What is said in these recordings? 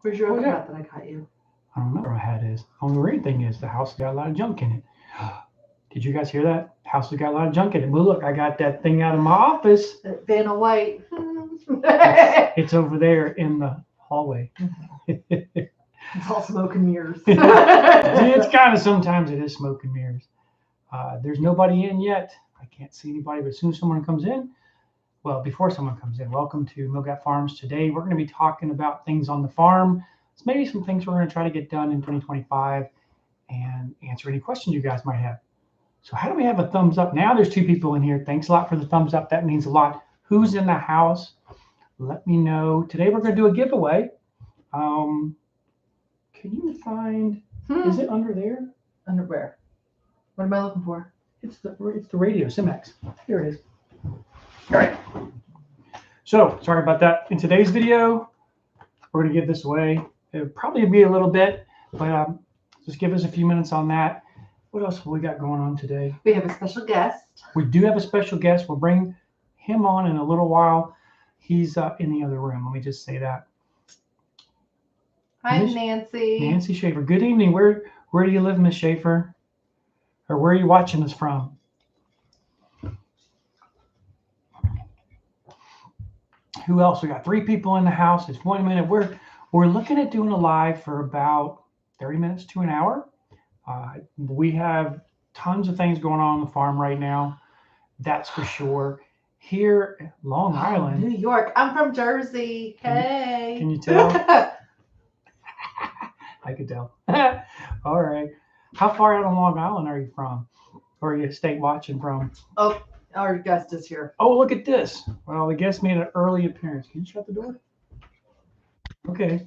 Where's your What other was hat that I got you? I don't know where my hat is. Only weird thing is the house has got a lot of junk in it. Did you guys hear that? House has got a lot of junk in it. Well, look, I got that thing out of my office. That Vanna White. It's over there in the hallway. It's all smoke and mirrors. It's kind of, sometimes it is smoke and mirrors. There's nobody in yet. I can't see anybody, but as soon as someone comes in, well, before someone comes in, welcome to Milgat Farms. Today, we're going to be talking about things on the farm. It's maybe some things we're going to try to get done in 2025 and answer any questions you guys might have. So how do we have a thumbs up? Now there's 2 people in here. Thanks a lot for the thumbs up. That means a lot. Who's in the house? Let me know. Today, we're going to do a giveaway. Can you find, is it under there? Under where? What am I looking for? It's the radio, Simex. Here it is. All right. So sorry about that. In today's video, we're going to give this away. It'll probably be a little bit, but just give us a few minutes on that. What else have we got going on today? We have a special guest. We do have a special guest. We'll bring him on in a little while. He's in the other room. Let me just say that. Hi, Nancy. Nancy Schaefer. Good evening. Where do you live, Miss Schaefer? Or where are you watching us from? Who else? We got 3 people in the house. It's 1 minute. We're looking at doing a live for about 30 minutes to an hour. We have tons of things going on the farm right now. That's for sure. Here in Long Island. New York. I'm from Jersey. Hey. Can you tell? I could tell. All right. How far out on Long Island are you from? Or are you state watching from? Oh, our guest is here. Oh, look at this. Well, the guest made an early appearance. Can you shut the door? Okay.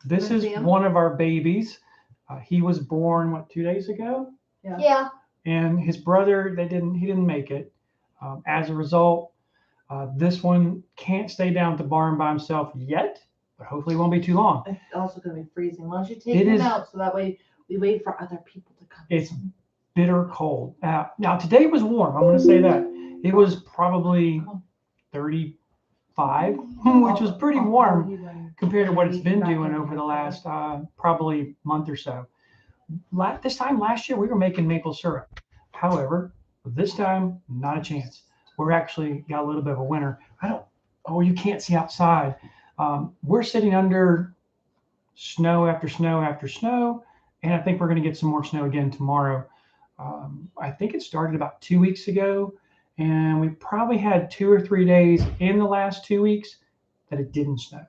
This is one of our babies. He was born, what, 2 days ago? Yeah. And his brother, he didn't make it. As a result, this one can't stay down at the barn by himself yet, but hopefully it won't be too long. It's also going to be freezing. Why don't you take him out so that way we wait for other people to come? It's bitter cold. Now today was warm. I'm going to say that. It was probably 35, which was pretty warm compared to what it's been doing over the last probably month or so. This time last year, we were making maple syrup. However, this time, not a chance. We're actually got a little bit of a winter. You can't see outside. We're sitting under snow after snow after snow, and I think we're going to get some more snow again tomorrow. I think it started about 2 weeks ago, and we probably had 2 or 3 days in the last 2 weeks that it didn't snow.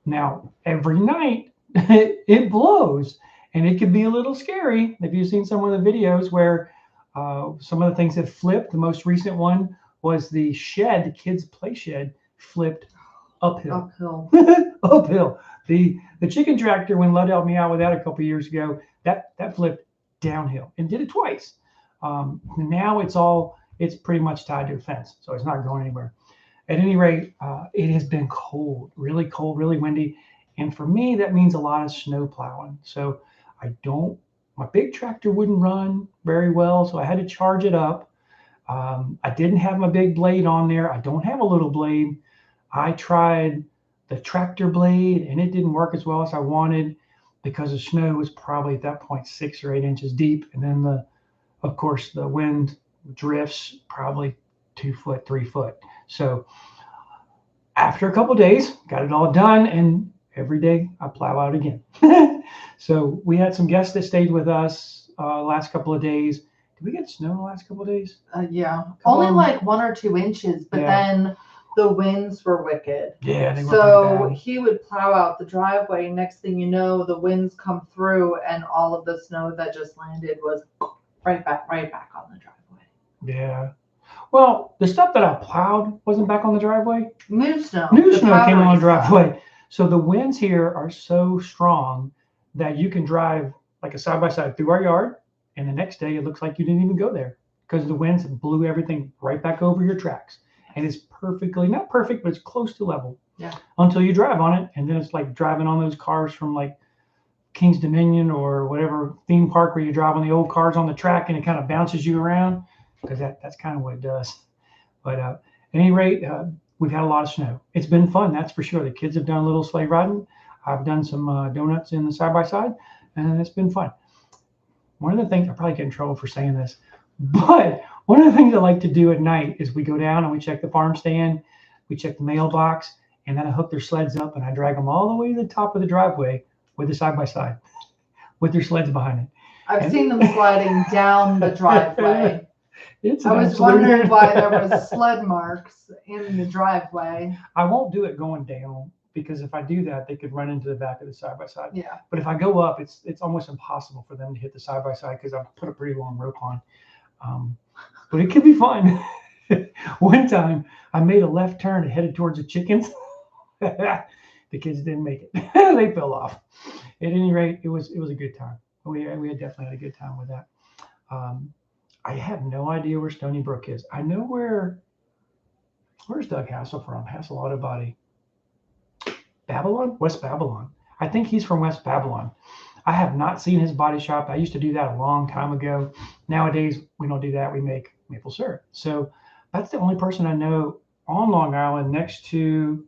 Now, every night it blows, and it can be a little scary. If you've seen some of the videos where some of the things have flipped, the most recent one was the shed, the kids' play shed, flipped uphill. Uphill. The chicken tractor, when Lud helped me out with that a couple years ago, that flipped downhill and did it twice. Now it's pretty much tied to a fence, so it's not going anywhere. At any rate, it has been cold, really windy. And for me, that means a lot of snow plowing. So my big tractor wouldn't run very well, so I had to charge it up. I didn't have my big blade on there. I don't have a little blade. I tried the tractor blade, and it didn't work as well as I wanted because the snow was probably at that point 6 or 8 inches deep. And then of course, the wind drifts probably 2 foot, 3 foot. So after a couple of days, got it all done, and every day I plow out again. So we had some guests that stayed with us last couple of days. Did we get snow in the last couple of days? Yeah, only like 1 or 2 inches, but then the winds were wicked. Yeah, they were. So he would plow out the driveway. Next thing you know, the winds come through, and all of the snow that just landed was right back on the driveway. Yeah. Well, the stuff that I plowed wasn't back on the driveway. New snow Came on the driveway. So the winds here are so strong that you can drive like a side-by-side through our yard, and the next day it looks like you didn't even go there because the winds blew everything right back over your tracks. And it's perfectly, not perfect, but it's close to level. Yeah. Until you drive on it, and then it's like driving on those cars from like King's Dominion or whatever theme park where you drive on the old cars on the track and it kind of bounces you around, because that's kind of what it does. But at any rate, we've had a lot of snow. It's been fun, that's for sure. The kids have done a little sleigh riding. I've done some donuts in the side-by-side, and it's been fun. One of the things, I probably get in trouble for saying this, but one of the things I like to do at night is we go down and we check the farm stand, we check the mailbox, and then I hook their sleds up and I drag them all the way to the top of the driveway with the side-by-side with their sleds behind it. I've seen them sliding down the driveway. I was wondering why there was sled marks in the driveway. I won't do it going down because if I do that, they could run into the back of the side-by-side. Yeah. But if I go up, it's almost impossible for them to hit the side-by-side because I've put a pretty long rope on. But it could be fun. One time I made a left turn and headed towards the chickens. The kids didn't make it. They fell off. At any rate, it was a good time. We had definitely had a good time with that. I have no idea where Stony Brook is. I know where's Doug Hassel from? Hassel Auto Body. Babylon? West Babylon. I think he's from West Babylon. I have not seen his body shop. I used to do that a long time ago. Nowadays, we don't do that. We make maple syrup. So that's the only person I know on Long Island next to,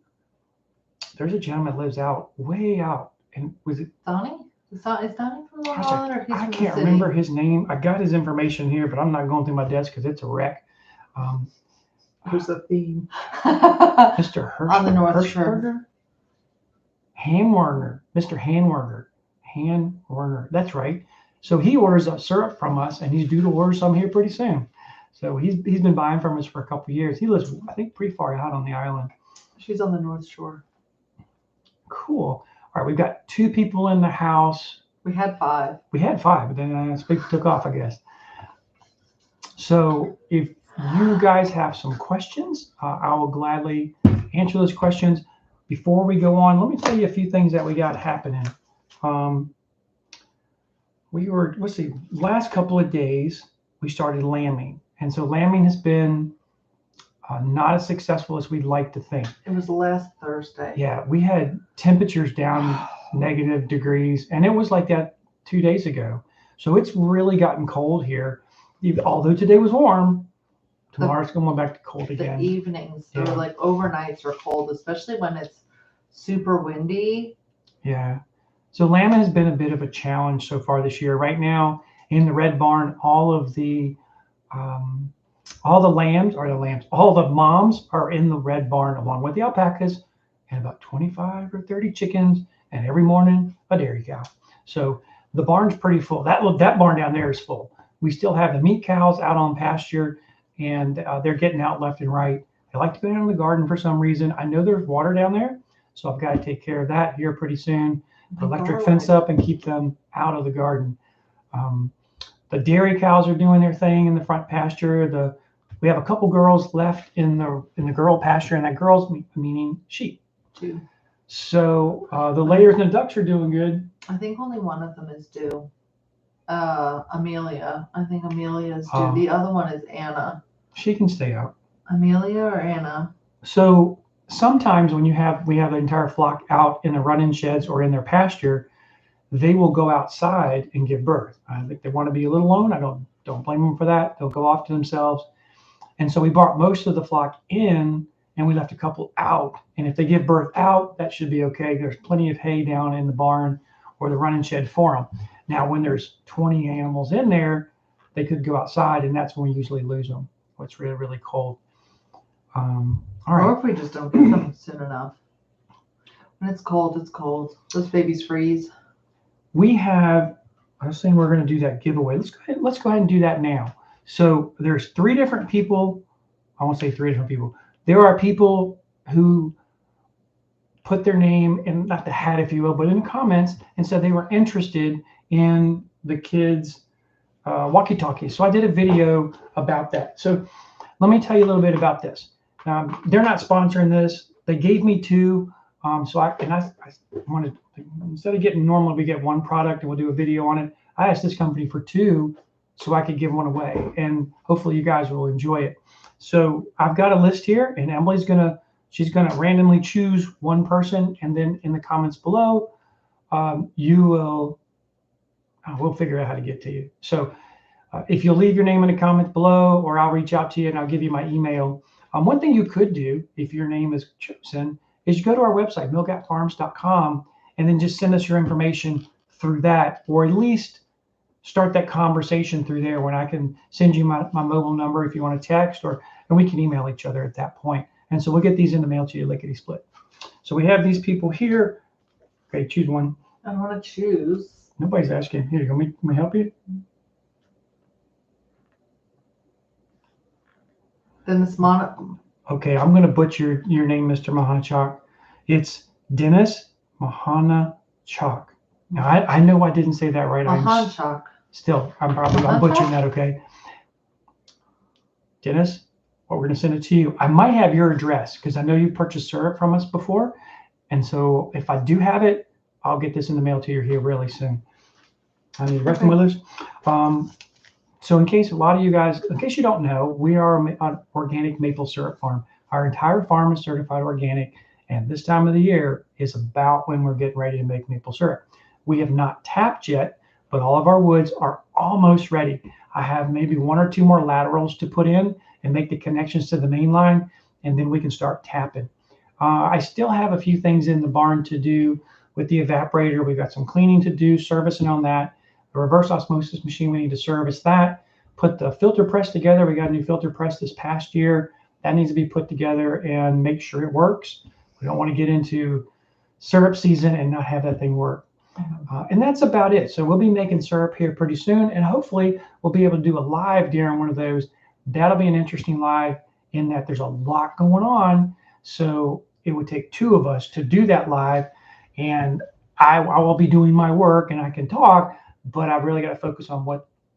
there's a gentleman that lives way out. And was it Donnie? Is Donnie from Long Island or he's I from can't the city? remember his name. I got his information here, but I'm not going through my desk because it's a wreck. There's a theme. Mr. On the North Shore. Hirschberger? Hanwerner. Mr. Hanwerner. Hanwerner. That's right. So he orders up syrup from us, and he's due to order some here pretty soon. So he's been buying from us for a couple of years. He lives, I think, pretty far out on the island. She's on the North Shore. Cool. All right, we've got 2 people in the house. We had 5. We had 5, but then Speak took off, I guess. So if you guys have some questions, I will gladly answer those questions. Before we go on, let me tell you a few things that we got happening. Let's see, last couple of days, we started lambing. And so lambing has been not as successful as we'd like to think. It was last Thursday. Yeah, we had temperatures down negative degrees, and it was like that 2 days ago. So it's really gotten cold here. Although today was warm, tomorrow's going back to cold again. The evenings, so Yeah. like overnights are cold, especially when it's super windy. Yeah. So lambing has been a bit of a challenge so far this year. Right now in the red barn, all the moms are in the red barn along with the alpacas and about 25 or 30 chickens, and every morning a dairy cow. So the barn's pretty full. That barn down there is full. We still have the meat cows out on pasture, and they're getting out left and right. They like to go down in the garden for some reason. I know there's water down there, so I've got to take care of that here pretty soon. The electric fence up and keep them out of the garden. The dairy cows are doing their thing in the front pasture. We have a couple girls left in the girl pasture, and that girls meaning sheep. 2. So the layers and the ducks are doing good. I think only one of them is due. Amelia. I think Amelia is due. The other one is Anna. She can stay out. Amelia or Anna? So sometimes when we have the entire flock out in the run-in sheds or in their pasture, they will go outside and give birth. I think they want to be a little alone. I don't blame them for that. They'll go off to themselves. And so we brought most of the flock in, and we left a couple out. And if they give birth out, that should be okay. There's plenty of hay down in the barn or the running shed for them. Now, when there's 20 animals in there, they could go outside, and that's when we usually lose them. When it's really, really cold. All right. Or if we just don't get them soon enough. When it's cold, it's cold. Those babies freeze. I was saying we're going to do that giveaway. Let's go ahead and do that now. So there's 3 different people. I won't say 3 different people. There are people who put their name in, not the hat, if you will, but in the comments and said they were interested in the kids' walkie-talkie. So I did a video about that. So let me tell you a little bit about this. They're not sponsoring this. They gave me 2. So I wanted, instead of getting normally we get 1 product and we'll do a video on it, I asked this company for 2 so I could give 1 away, and hopefully you guys will enjoy it. So I've got a list here, and Emily's she's gonna randomly choose 1 person, and then in the comments below, we'll figure out how to get to you. So if you'll leave your name in the comments below, or I'll reach out to you and I'll give you my email. One thing you could do if your name is chosen is you go to our website, milgatfarms.com, and then just send us your information through that, or at least start that conversation through there when I can send you my mobile number if you want to text, and we can email each other at that point. And so we'll get these in the mail to you lickety split. So we have these people here. Okay, choose one. I want to choose. Nobody's asking. Here you go. Let me help you. Then this Okay, I'm going to butcher your name, Mr. Mahanachak. It's Dennis Mahanachak. Now, I know I didn't say that right. Mahanachak. I'm butchering that, okay? Dennis, we're going to send it to you. I might have your address because I know you purchased syrup from us before. And so if I do have it, I'll get this in the mail to you here really soon. I need resting with us. So in case a lot of you guys, in case you don't know, we are an organic maple syrup farm. Our entire farm is certified organic. And this time of the year is about when we're getting ready to make maple syrup. We have not tapped yet, but all of our woods are almost ready. I have maybe 1 or 2 more laterals to put in and make the connections to the main line, and then we can start tapping. I still have a few things in the barn to do with the evaporator. We've got some cleaning to do, servicing on that. The reverse osmosis machine, we need to service that. Put the filter press together. We got a new filter press this past year. That needs to be put together and make sure it works. We don't want to get into syrup season and not have that thing work. And that's about it. So we'll be making syrup here pretty soon, and hopefully we'll be able to do a live during one of those. That'll be an interesting live in that there's a lot going on. So it would take 2 of us to do that live, and I will be doing my work and I can talk, but I've really got to focus on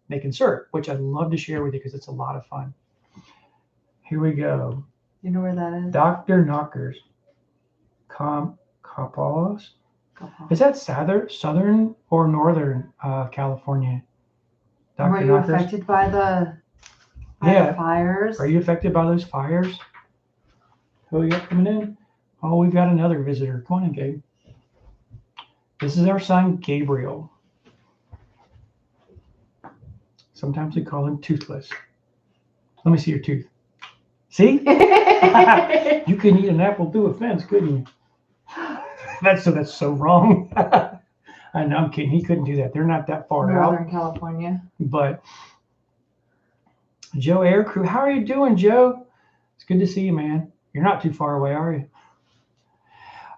making syrup, which I'd love to share with you because it's a lot of fun. Here we go. You know where that is? Dr. Knockers. Kapalos. Is that southern or northern California? Were you affected by the fires? Are you affected by those fires? Who we got coming in? Oh, we've got another visitor. Come on in, Gabe. This is our son, Gabriel. Sometimes we call him Toothless. Let me see your tooth. See? You couldn't eat an apple through a fence, couldn't you? That's so wrong. I know, I'm kidding. He couldn't do that. They're not that far out. Northern California. But Joe Air Crew, how are you doing, Joe? It's good to see you, man. You're not too far away, are you?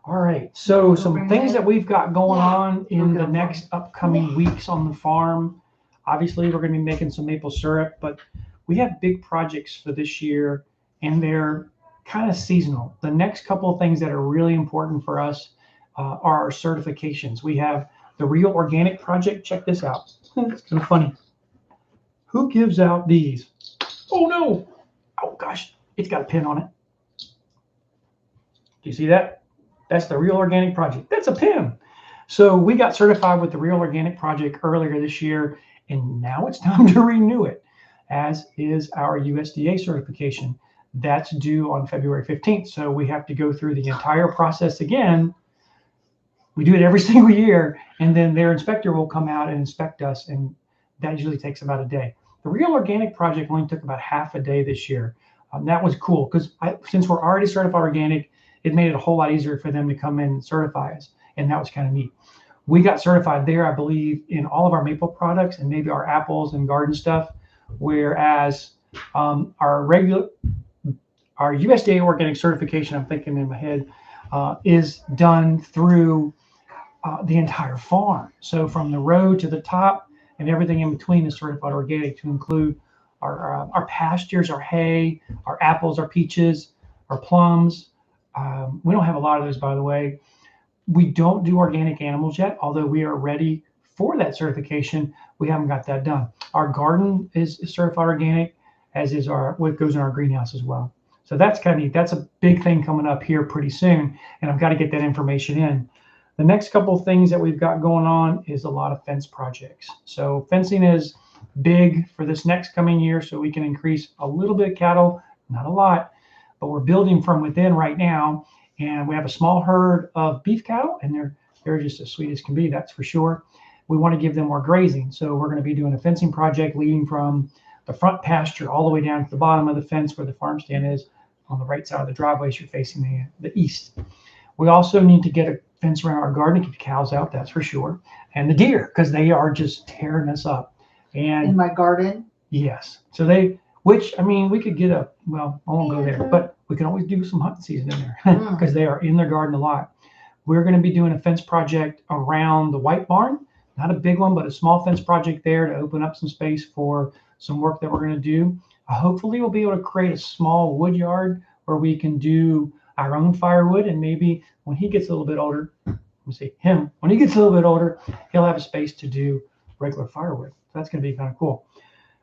All right. So some things that we've got going on in the next upcoming weeks on the farm. Obviously, we're going to be making some maple syrup, but we have big projects for this year, and they're kind of seasonal. The next couple of things that are really important for us are our certifications. We have the Real Organic Project. Check this out. It's kind of funny. Who gives out these? Oh, no. Oh, gosh. It's got a pin on it. Do you see that? That's the Real Organic Project. That's a pin. So we got certified with the Real Organic Project earlier this year, and now it's time to renew it, as is our USDA certification. That's due on February 15th. So we have to go through the entire process again. We do it every single year, and then their inspector will come out and inspect us, and that usually takes about a day. The Real Organic Project only took about half a day this year. That was cool because since we're already certified organic, it made it a whole lot easier for them to come in and certify us, and that was kind of neat. We got certified there, I believe, in all of our maple products and maybe our apples and garden stuff, whereas our USDA organic certification, I'm thinking in my head, is done through the entire farm. So from the row to the top and everything in between is certified organic, to include our pastures, our hay, our apples, our peaches, our plums. We don't have a lot of those, by the way. We don't do organic animals yet, although we are ready for that certification. We haven't got that done. Our garden is certified organic, as is what goes in our greenhouse as well. So that's kind of neat. That's a big thing coming up here pretty soon, and I've got to get that information in. The next couple of things that we've got going on is a lot of fence projects. So fencing is big for this next coming year, so we can increase a little bit of cattle, not a lot, but we're building from within right now. And we have a small herd of beef cattle, and they're just as sweet as can be, that's for sure. We want to give them more grazing. So we're going to be doing a fencing project leading from the front pasture all the way down to the bottom of the fence where the farm stand is on the right side of the driveway as you're facing the east. We also need to get a fence around our garden to keep the cows out, that's for sure, and the deer, because they are just tearing us up. And In my garden. yes, so which I mean, we could get well, I won't go there, but we can always do some hunting season in there because they are in their garden a lot. We're going to be doing a fence project around the white barn, not a big one, but a small fence project there to open up some space for some work that we're going to do. Hopefully, we'll be able to create a small wood yard where we can do our own firewood, and maybe when he gets a little bit older, let me see him, when he gets a little bit older, he'll have a space to do regular firewood. So that's going to be kind of cool.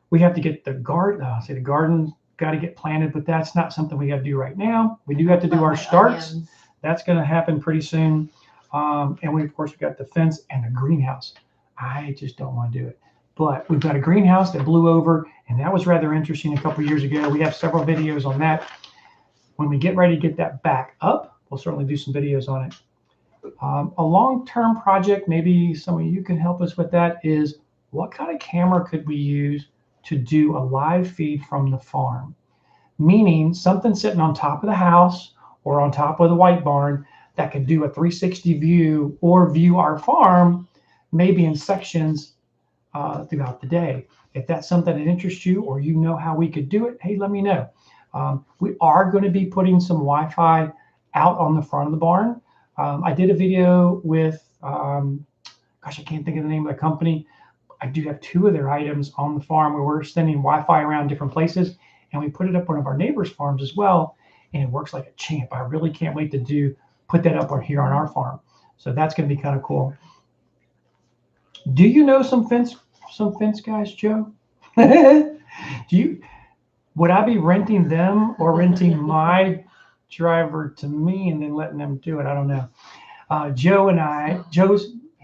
We have to get the garden, the garden got to get planted, but that's not something we got to do right now. We do have to do our starts. Onions. That's going to happen pretty soon. And we, of course, we got the fence and the greenhouse. I just don't want to do it. But we've got a greenhouse that blew over, and that was rather interesting a couple years ago. We have several videos on that. When we get ready to get that back up, we'll certainly do some videos on it. A long-term project, maybe some of you can help us with that, is what kind of camera could we use to do a live feed from the farm? Meaning something sitting on top of the house or on top of the white barn that can do a 360 view or view our farm, maybe in sections throughout the day. If that's something that interests you or you know how we could do it, hey, let me know. We are going to be putting some Wi-Fi out on the front of the barn. I did a video with, gosh, I can't think of the name of the company. I do have 2 of their items on the farm where we're sending Wi-Fi around different places, and we put it up one of our neighbors' farms as well, and it works like a champ. I really can't wait to put that up on here on our farm. So that's going to be kind of cool. Do you know some fence guys, Joe? Would I be renting them or renting my driver to me and then letting them do it? I don't know.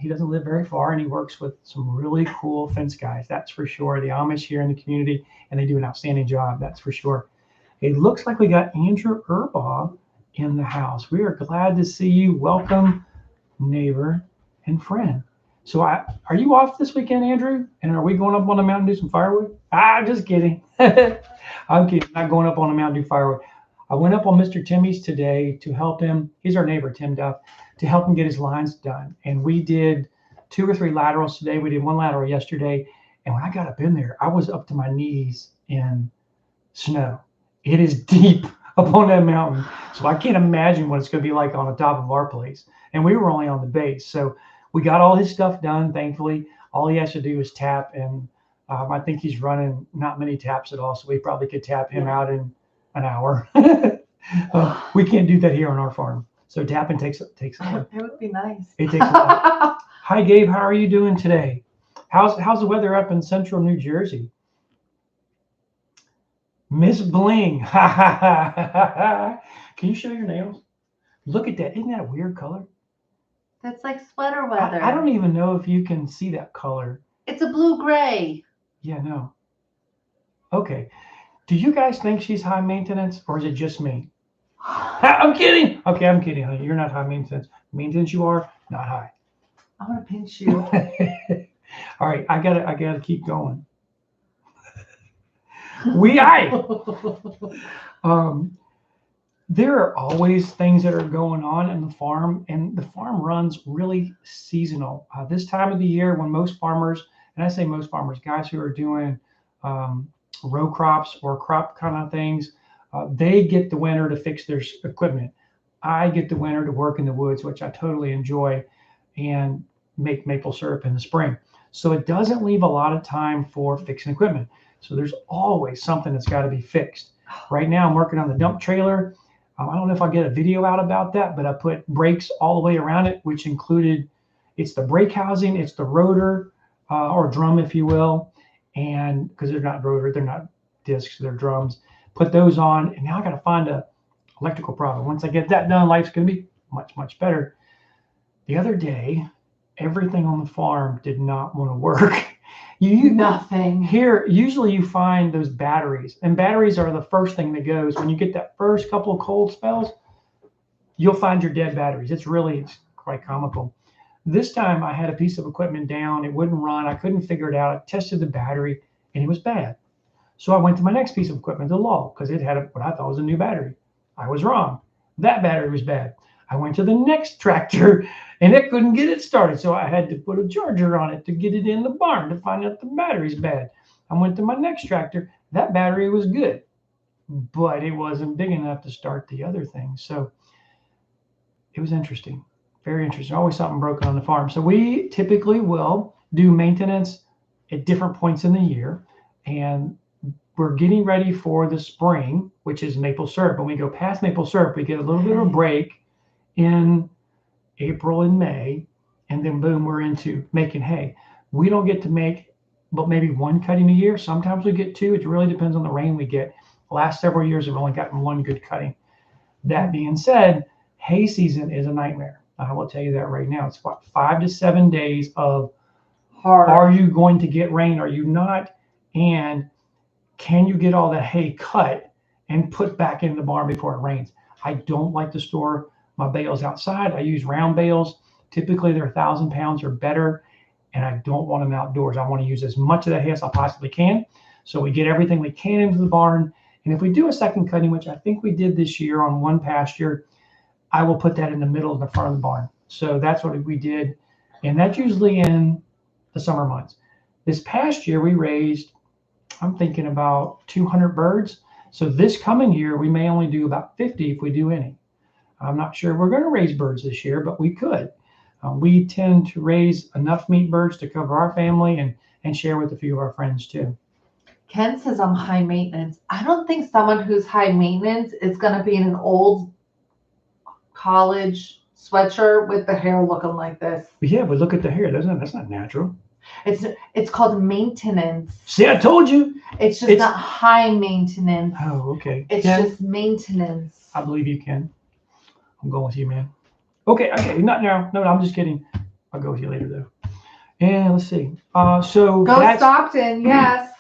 He doesn't live very far, and he works with some really cool fence guys. That's for sure. The Amish here in the community, and they do an outstanding job. That's for sure. It looks like we got Andrew Urbaugh in the house. We are glad to see you. Welcome, neighbor and friend. So are you off this weekend, Andrew? And are we going up on the mountain to do some firewood? Just kidding. I'm kidding. I'm not going up on the mountain to do firewood. I went up on Mr. Timmy's today to help him. He's our neighbor, Tim Duff, to help him get his lines done. And we did 2 or 3 laterals today. We did 1 lateral yesterday. And when I got up in there, I was up to my knees in snow. It is deep up on that mountain. So I can't imagine what it's going to be like on the top of our place. And we were only on the base. So we got all his stuff done, thankfully. All he has to do is tap. And I think he's running not many taps at all. So we probably could tap him out in an hour. We can't do that here on our farm. So tapping takes It would be nice. It takes a while. Hi, Gabe. How are you doing today? How's the weather up in central New Jersey? Miss Bling. Can you show your nails? Look at that. Isn't that a weird color? That's like sweater weather. I don't even know if you can see that color. It's a blue-gray. Yeah, no. Okay. Do you guys think she's high maintenance, or is it just me? I'm kidding. Okay, I'm kidding, honey. You're not high maintenance. Maintenance you are, not high. I want to pinch you. All right, I gotta keep going. There are always things that are going on in the farm, and the farm runs really seasonal. This time of the year, when most farmers, and I say most farmers, guys who are doing row crops or crop kind of things, they get the winter to fix their equipment. I get the winter to work in the woods, which I totally enjoy, and make maple syrup in the spring. So it doesn't leave a lot of time for fixing equipment. So there's always something that's got to be fixed. Right now I'm working on the dump trailer. I don't know if I'll get a video out about that, but I put brakes all the way around it, which included, it's the brake housing, it's the rotor or drum, if you will. And because they're not rotor, they're not discs, they're drums. Put those on, and now I got to find a electrical problem. Once I get that done, life's going to be much, much better. The other day, everything on the farm did not want to work. Nothing. Here, usually you find those batteries, and batteries are the first thing that goes. When you get that first couple of cold spells, you'll find your dead batteries. It's quite comical. This time I had a piece of equipment down. It wouldn't run. I couldn't figure it out. I tested the battery, and it was bad. So I went to my next piece of equipment, the lull, because it had what I thought was a new battery. I was wrong. That battery was bad. I went to the next tractor and it couldn't get it started. So I had to put a charger on it to get it in the barn to find out the battery's bad. I went to my next tractor. That battery was good, but it wasn't big enough to start the other thing. So it was interesting, very interesting. Always something broken on the farm. So we typically will do maintenance at different points in the year. And we're getting ready for the spring, which is maple syrup. When we go past maple syrup, we get a little bit of a break in April and May, and then boom, we're into making hay. We don't get to make but maybe one cutting a year. Sometimes we get two. It really depends on the rain we get. The last several years, we've only gotten one good cutting. That being said, hay season is a nightmare. I will tell you that right now. It's what, 5 to 7 days of Hard. are you going to get rain? Are you not? And can you get all the hay cut and put back in the barn before it rains? I don't like to store my bales outside. I use round bales. Typically, they're 1,000 pounds or better, and I don't want them outdoors. I want to use as much of the hay as I possibly can. So we get everything we can into the barn. And if we do a second cutting, which I think we did this year on one pasture, I will put that in the middle of the front of the barn. So that's what we did. And that's usually in the summer months. This past year, we raised, I'm thinking about 200 birds. So this coming year, we may only do about 50 if we do any. I'm not sure we're going to raise birds this year, but we could. We tend to raise enough meat birds to cover our family and share with a few of our friends too. Ken says I'm high maintenance. I don't think someone who's high maintenance is going to be in an old college sweatshirt with the hair looking like this. But yeah, but look at the hair. That's not natural. It's called maintenance. See, I told you. It's just not high maintenance. Oh, okay. It's just maintenance. I believe you, Ken. I'm going with you, man. Okay. Not now. No, I'm just kidding. I'll go with you later, though. And let's see. So go Stockton, yes.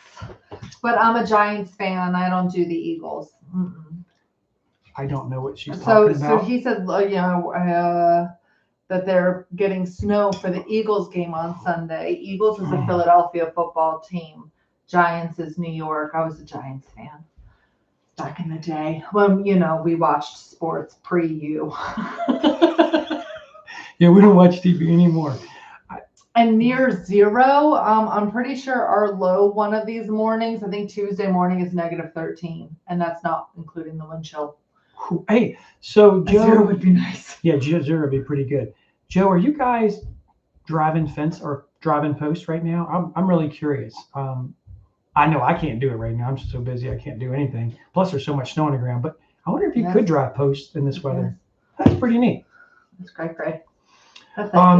But I'm a Giants fan. I don't do the Eagles. Mm-mm. I don't know what she's talking about. So he said, that they're getting snow for the Eagles game on Sunday. Eagles is a Philadelphia football team. Giants is New York. I was a Giants fan back in the day when, we watched sports pre-you. Yeah, we don't watch TV anymore. And near zero, I'm pretty sure our low one of these mornings, I think Tuesday morning, is -13. And that's not including the wind chill. Hey, so Joe, zero would be nice. Yeah, zero would be pretty good. Joe, are you guys driving fence or driving post right now? I'm really curious. I know I can't do it right now. I'm so busy I can't do anything. Plus, there's so much snow on the ground. But I wonder if you could drive post in this weather. That's pretty neat. That's great.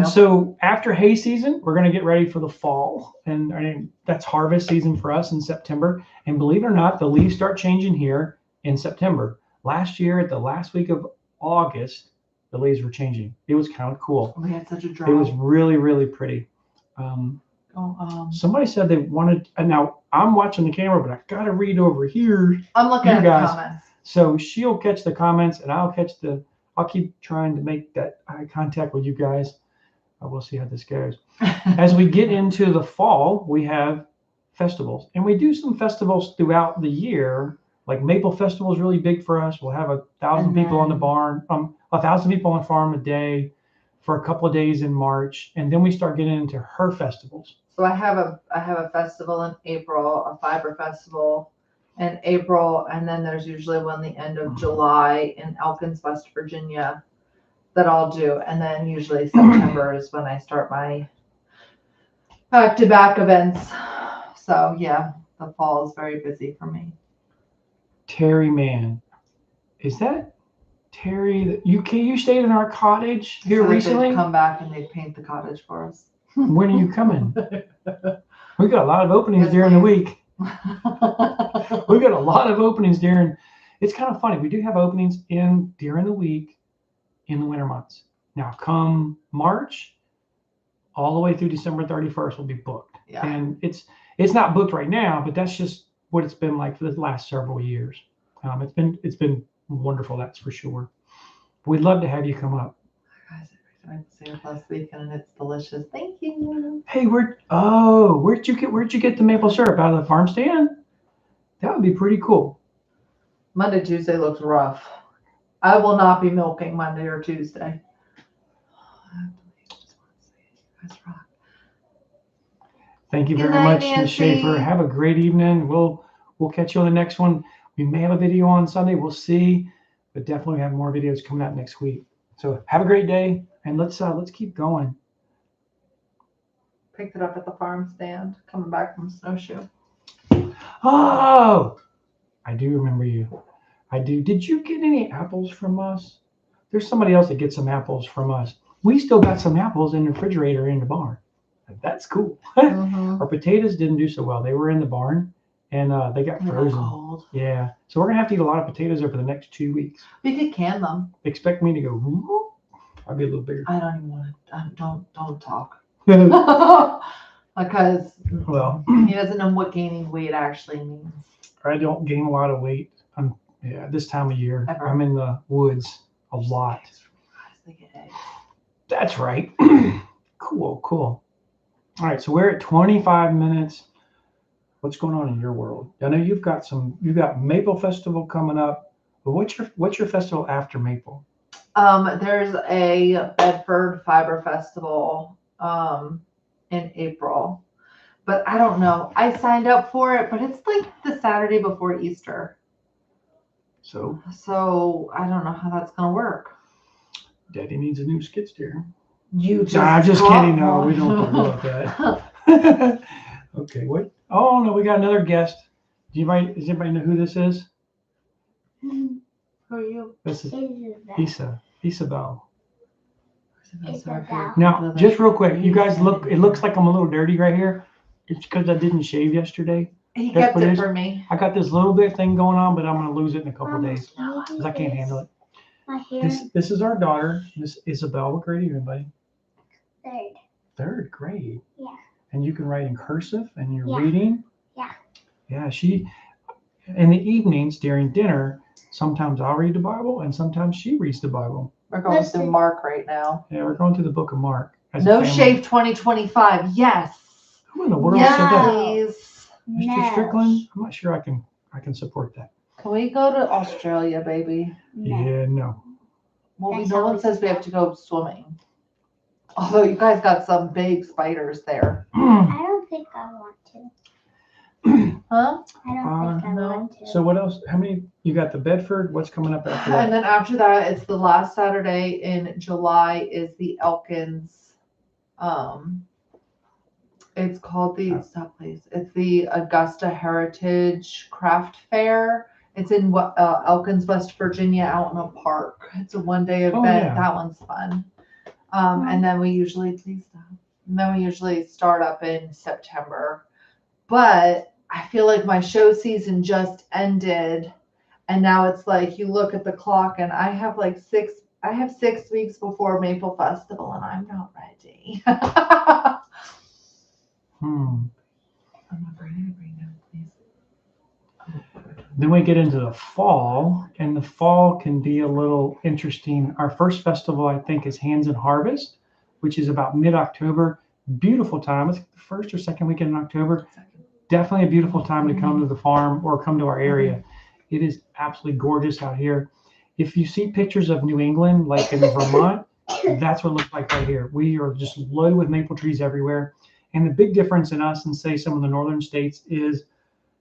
So after hay season, we're going to get ready for the fall, and that's harvest season for us in September. And believe it or not, the leaves start changing here in September. Last year, at the last week of August, the leaves were changing. It was kind of cool. We had such a drought. It was really, really pretty. Somebody said they wanted. Now I'm watching the camera, but I got to read over here. I'm looking at the comments. So she'll catch the comments, and I'll keep trying to make that eye contact with you guys. We'll see how this goes. As we get into the fall, we have festivals, and we do some festivals throughout the year. Like Maple Festival is really big for us. We'll have 1,000 people on the barn, 1,000 people on the farm a day for a couple of days in March, and then we start getting into her festivals. So I have a festival in April, a fiber festival in April, and then there's usually one the end of July in Elkins, West Virginia, that I'll do, and then usually September is when I start my back-to-back events. So yeah, the fall is very busy for me. Terry Mann, is that Terry? You stayed in our cottage here recently? They'd come back and they'd paint the cottage for us. When are you coming? We got a lot of openings during the week. We got a lot of openings during. It's kind of funny. We do have openings during the week in the winter months. Now, come March, all the way through December 31st will be booked. Yeah. And it's not booked right now, but that's just what it's been like for the last several years. It's been wonderful, that's for sure. We'd love to have you come up. Guys, I tried to see it last weekend and it's delicious. Thank you. Hey, where'd you get the maple syrup out of the farm stand? That would be pretty cool. Monday, Tuesday looks rough. I will not be milking Monday or Tuesday. Thank you Good very night, much, Ms. Schaefer. Nancy. Have a great evening. We'll catch you on the next one. We may have a video on Sunday. We'll see, but definitely have more videos coming out next week. So have a great day, and let's keep going. Picked it up at the farm stand coming back from Snowshoe. Oh, I do remember you. I do. Did you get any apples from us? There's somebody else that gets some apples from us. We still got some apples in the refrigerator in the barn. That's cool. Mm-hmm. Our potatoes didn't do so well. They were in the barn and they got frozen. Cold. Yeah. So we're gonna have to eat a lot of potatoes over the next 2 weeks. We could can them. Expect me to go. Whoop. I'll be a little bigger. I don't even want to. Don't talk. Because Well, he doesn't know what gaining weight actually means. I don't gain a lot of weight. This time of year, Ever. I'm in the woods a lot. That's right. Cool. All right, so we're at 25 minutes. What's going on in your world? I know you've got Maple Festival coming up, but what's your festival after Maple? There's a Bedford Fiber Festival in April, but I don't know. I signed up for it, but it's like the Saturday before Easter. So I don't know how that's gonna work. Daddy needs a new skid steer. I'm just kidding. No, we don't talk about that. Okay, what? Oh no, we got another guest. Does anybody know who this is? Who are you? This is Isabel. Isabel. Now, just real quick, you guys look. It looks like I'm a little dirty right here. It's because I didn't shave yesterday. He That's kept what it it is. for me. I got this little bit thing going on, but I'm gonna lose it in a couple days because I can't handle it. My hair. This is our daughter, Miss Isabel. What grade are you in, buddy? Third. Third grade. Yeah. And you can write in cursive, and you're Yeah. reading. Yeah. Yeah. In the evenings during dinner, sometimes I'll read the Bible, and sometimes she reads the Bible. We're going through Mark right now. Yeah, we're going through the book of Mark. as a No family. shave 2025. Yes. Who in the world said that? Please. Mr. Strickland? I'm not sure I can support that. Can we go to Australia, baby? Yeah, no. Well, That's no one always says we have to go swimming. Although you guys got some big spiders there. I don't think I want to. Huh? I don't think I no. want to. So what else? How many? You got the Bedford. What's coming up after And that? then after that, it's the last Saturday in July is the Elkins. It's called it's the Augusta Heritage Craft Fair. It's in Elkins, West Virginia, out in a park. It's a one-day event. yeah. That one's fun. And then we usually start up in September. But I feel like my show season just ended, and now it's like you look at the clock, and I have 6 weeks before Maple Festival, and I'm not ready. I'm not ready right now, please. Then we get into the fall, and the fall can be a little interesting. Our first festival, I think, is Hands and Harvest, which is about mid-October. Beautiful time. It's the first or second weekend in October. Definitely a beautiful time to come to the farm or come to our area. It is absolutely gorgeous out here. If you see pictures of New England, like in Vermont, that's what it looks like right here. We are just loaded with maple trees everywhere. And the big difference in us and say some of the northern states is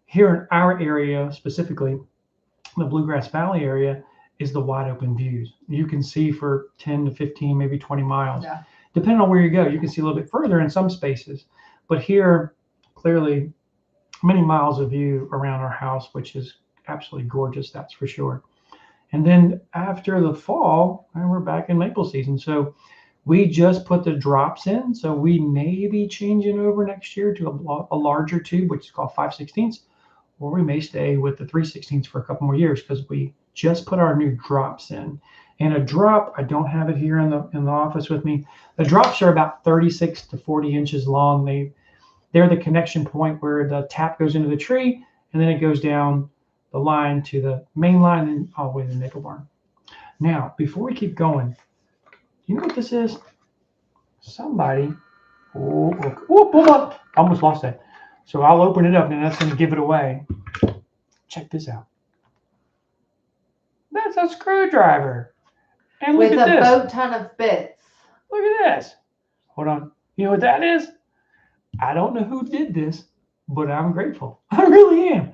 here in our area, specifically the Bluegrass Valley area, is the wide open views. You can see for 10 to 15, maybe 20 miles. Yeah. Depending on where you go, you can see a little bit further in some spaces. But here, clearly, many miles of view around our house, which is absolutely gorgeous, that's for sure. And then after the fall, we're back in maple season. So we just put the drops in. So we may be changing over next year to a larger tube, which is called 5/16, or we may stay with the 3/16 for a couple more years because we just put our new drops in. And a drop, I don't have it here in the office with me. The drops are about 36 to 40 inches long. They're the connection point where the tap goes into the tree, and then it goes down the line to the main line and all the way to the maple barn. Now, before we keep going, you know what this is? Somebody, almost lost that. So I'll open it up, and that's going to give it away. Check this out. That's a screwdriver. And look with at a this. boat ton of bits. Look at this. Hold on. You know what that is? I don't know who did this, but I'm grateful. I really am.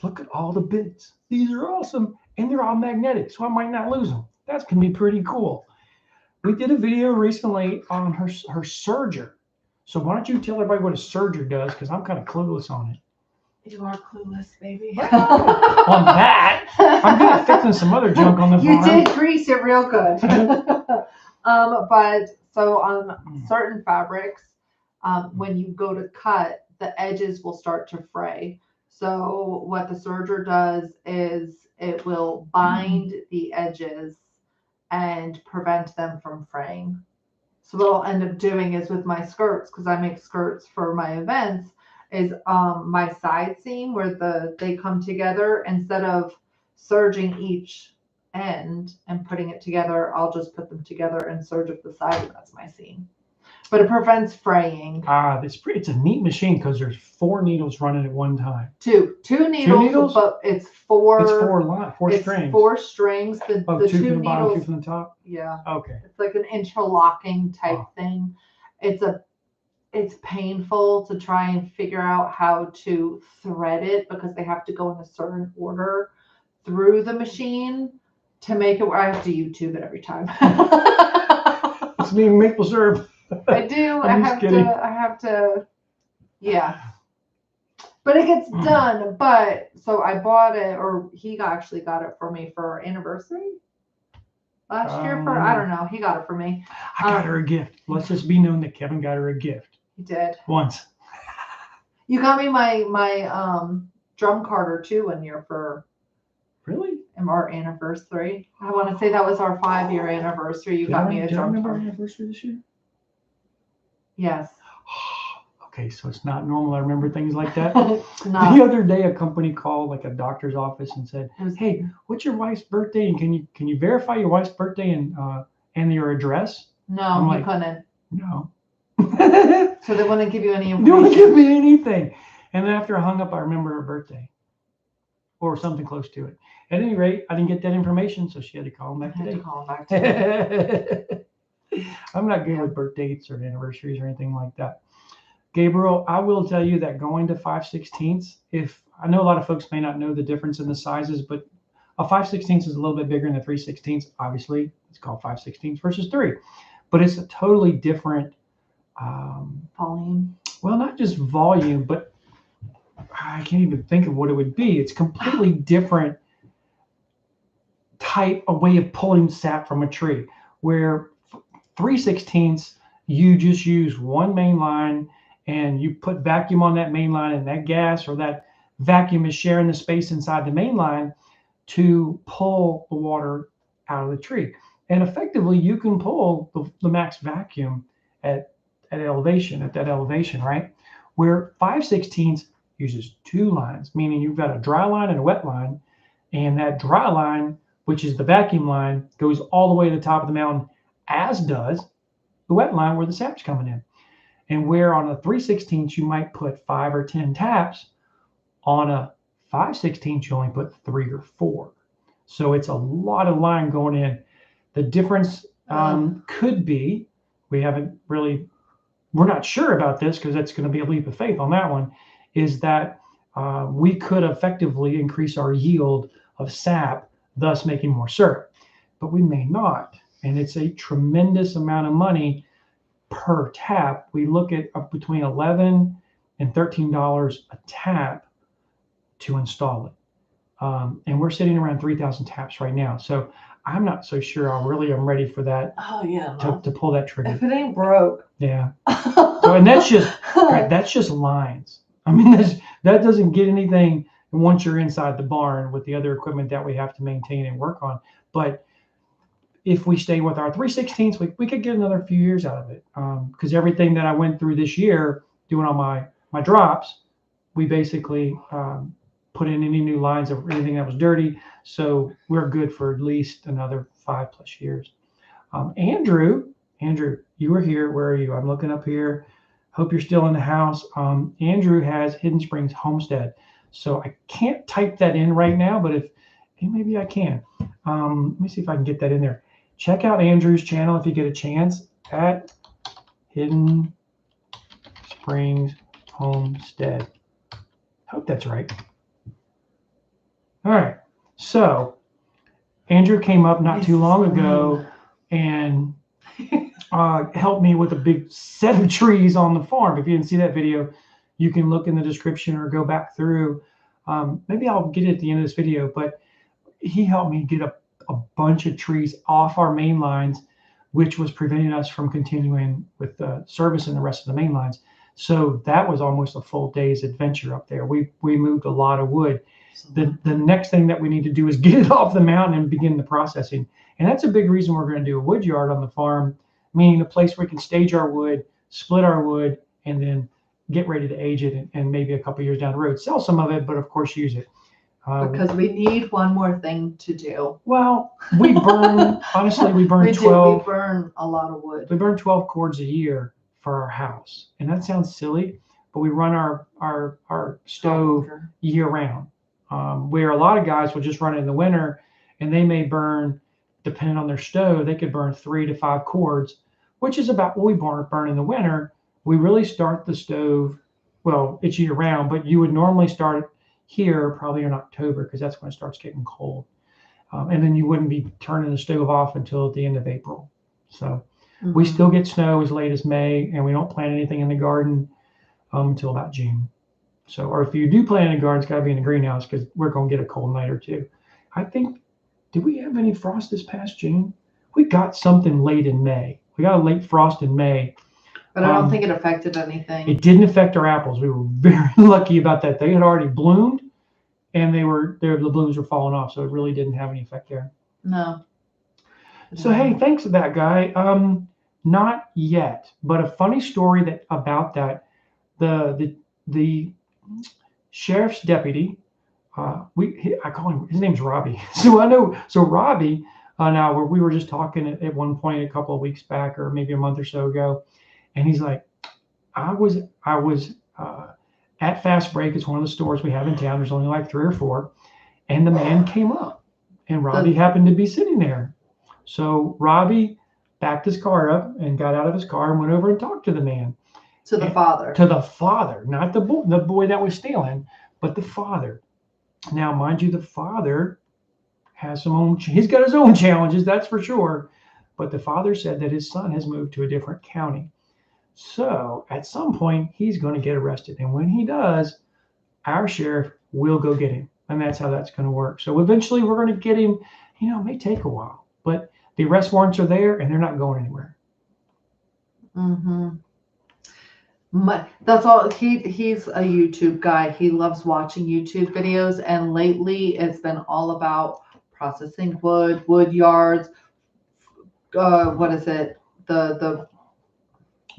Look at all the bits. These are awesome. And they're all magnetic, so I might not lose them. That's going to be pretty cool. We did a video recently on her serger. So why don't you tell everybody what a serger does? Because I'm kind of clueless on it. You are clueless, baby. On that, I'm good at fixing some other junk on the You farm. did grease it real good. But so on certain fabrics, when you go to cut, the edges will start to fray. So what the serger does is it will bind the edges and prevent them from fraying. So what I'll end up doing is with my skirts, because I make skirts for my events, is my side seam where they come together, instead of serging each end and putting it together, I'll just put them together and serge up the side, and that's my seam. But it prevents fraying. It's a neat machine because there's 4 needles running at one time. Two needles, but it's four. It's 4 it's strings. 4 strings. The 2 two from the bottom, 2 needles. from the top. Yeah. Okay. It's like an interlocking type thing. It's painful to try and figure out how to thread it because they have to go in a certain order through the machine to make it where I have to YouTube it every time. It's me and maple syrup. I do. I have to. Yeah. But it gets done. But so I bought it, or he actually got it for me for our anniversary last year. I don't know. He got it for me. I got her a gift. Let's just be known that Kevin got her a gift. He did. Once. You got me my drum carder too one year for Really? our anniversary. I want to say that was our 5-year anniversary. You got me a drum remember our carder. anniversary this year? Yes. Okay, so it's not normal. I remember things like that. It's not. The other day, a company called like a doctor's office and said, "Hey, what's your wife's birthday? And can you verify your wife's birthday and your address?" No, I'm you like, couldn't. No. So they wouldn't give you any They information. wouldn't give me anything. And then after I hung up, I remember her birthday or something close to it. At any rate, I didn't get that information, so she had to call him back I had to today. call him back today. I'm not good with birth dates or anniversaries or anything like that. Gabriel, I will tell you that going to 5/16, I know a lot of folks may not know the difference in the sizes, but a 5/16 is a little bit bigger than a 3/16. Obviously, it's called 5/16 versus 3, but it's a totally different Volume. Well, not just volume, but I can't even think of what it would be. It's completely different type, a way of pulling sap from a tree, where 3/16 you just use one main line and you put vacuum on that main line, and that gas or that vacuum is sharing the space inside the main line to pull the water out of the tree. And effectively, you can pull the max vacuum at that elevation, right? Where 5/16 uses 2 lines, meaning you've got a dry line and a wet line, and that dry line, which is the vacuum line, goes all the way to the top of the mountain, as does the wet line where the sap's coming in. And where on a 3/16 you might put 5 or 10 taps, on a 5/16 you only put 3 or 4. So it's a lot of line going in. The difference could be, we're not sure about this because that's going to be a leap of faith on that one, is that we could effectively increase our yield of sap, thus making more syrup. But we may not. And it's a tremendous amount of money per tap. We look at between $11 and $13 a tap to install it. And we're sitting around 3,000 taps right now. So I'm not so sure I'm ready for that. Oh yeah. To pull that trigger. If it ain't broke. Yeah. So, and that's just lines. I mean, that doesn't get anything once you're inside the barn with the other equipment that we have to maintain and work on. But if we stay with our 3/16, we could get another few years out of it. Because everything that I went through this year doing on my drops, we basically put in any new lines of anything that was dirty. So we're good for at least another 5+ years. Andrew, you were here. Where are you? I'm looking up here. Hope you're still in the house. Andrew has Hidden Springs Homestead. So I can't type that in right now, but maybe I can. Let me see if I can get that in there. Check out Andrew's channel if you get a chance at Hidden Springs Homestead. Hope that's right. All right. So Andrew came up not too long ago and helped me with a big set of trees on the farm. If you didn't see that video, you can look in the description or go back through. Maybe I'll get it at the end of this video, but he helped me get a bunch of trees off our main lines, which was preventing us from continuing with the service in the rest of the main lines. So that was almost a full day's adventure up there. We moved a lot of wood. The next thing that we need to do is get it off the mountain and begin the processing. And that's a big reason we're going to do a wood yard on the farm, meaning a place where we can stage our wood, split our wood, and then get ready to age it and maybe a couple years down the road, sell some of it, but of course use it. Because we need one more thing to do. Well, we burn, honestly, we burn We 12. we burn a lot of wood. We burn 12 cords a year for our house. And that sounds silly, but we run our stove year round. Where a lot of guys will just run it in the winter and they may burn, depending on their stove, they could burn 3 to 5 cords, which is about what we burn in the winter. We really start the stove, well, it's year round, but you would normally start it here probably in October because that's when it starts getting cold. And then you wouldn't be turning the stove off until the end of April. So we still get snow as late as May, and we don't plant anything in the garden until about June. So, or if you do plant in a garden, it's got to be in the greenhouse because we're going to get a cold night or two. I think, did we have any frost this past June? We got something late in May. We got a late frost in May. But I don't think it affected anything. It didn't affect our apples. We were very lucky about that. They had already bloomed, and the blooms were falling off, so it really didn't have any effect there. No. So hey, thanks to that guy. Not yet, but a funny story about that. The sheriff's deputy, I call him, his name's Robbie. So Robbie, now we were just talking at one point a couple of weeks back, or maybe a month or so ago, and he's like, I was at Fast Break. It's one of the stores we have in town. There's only like 3 or 4, and the man came up, and Robbie happened to be sitting there. So Robbie backed his car up and got out of his car and went over and talked to the man. To the father. To the father, not the boy that was stealing, but the father. Now, mind you, the father has he's got his own challenges, that's for sure. But the father said that his son has moved to a different county. So at some point, he's going to get arrested. And when he does, our sheriff will go get him. And that's how that's going to work. So eventually we're going to get him. It may take a while, but the arrest warrants are there and they're not going anywhere. That's all. He's a YouTube guy. He loves watching YouTube videos, and lately it's been all about processing wood yards. What is it? The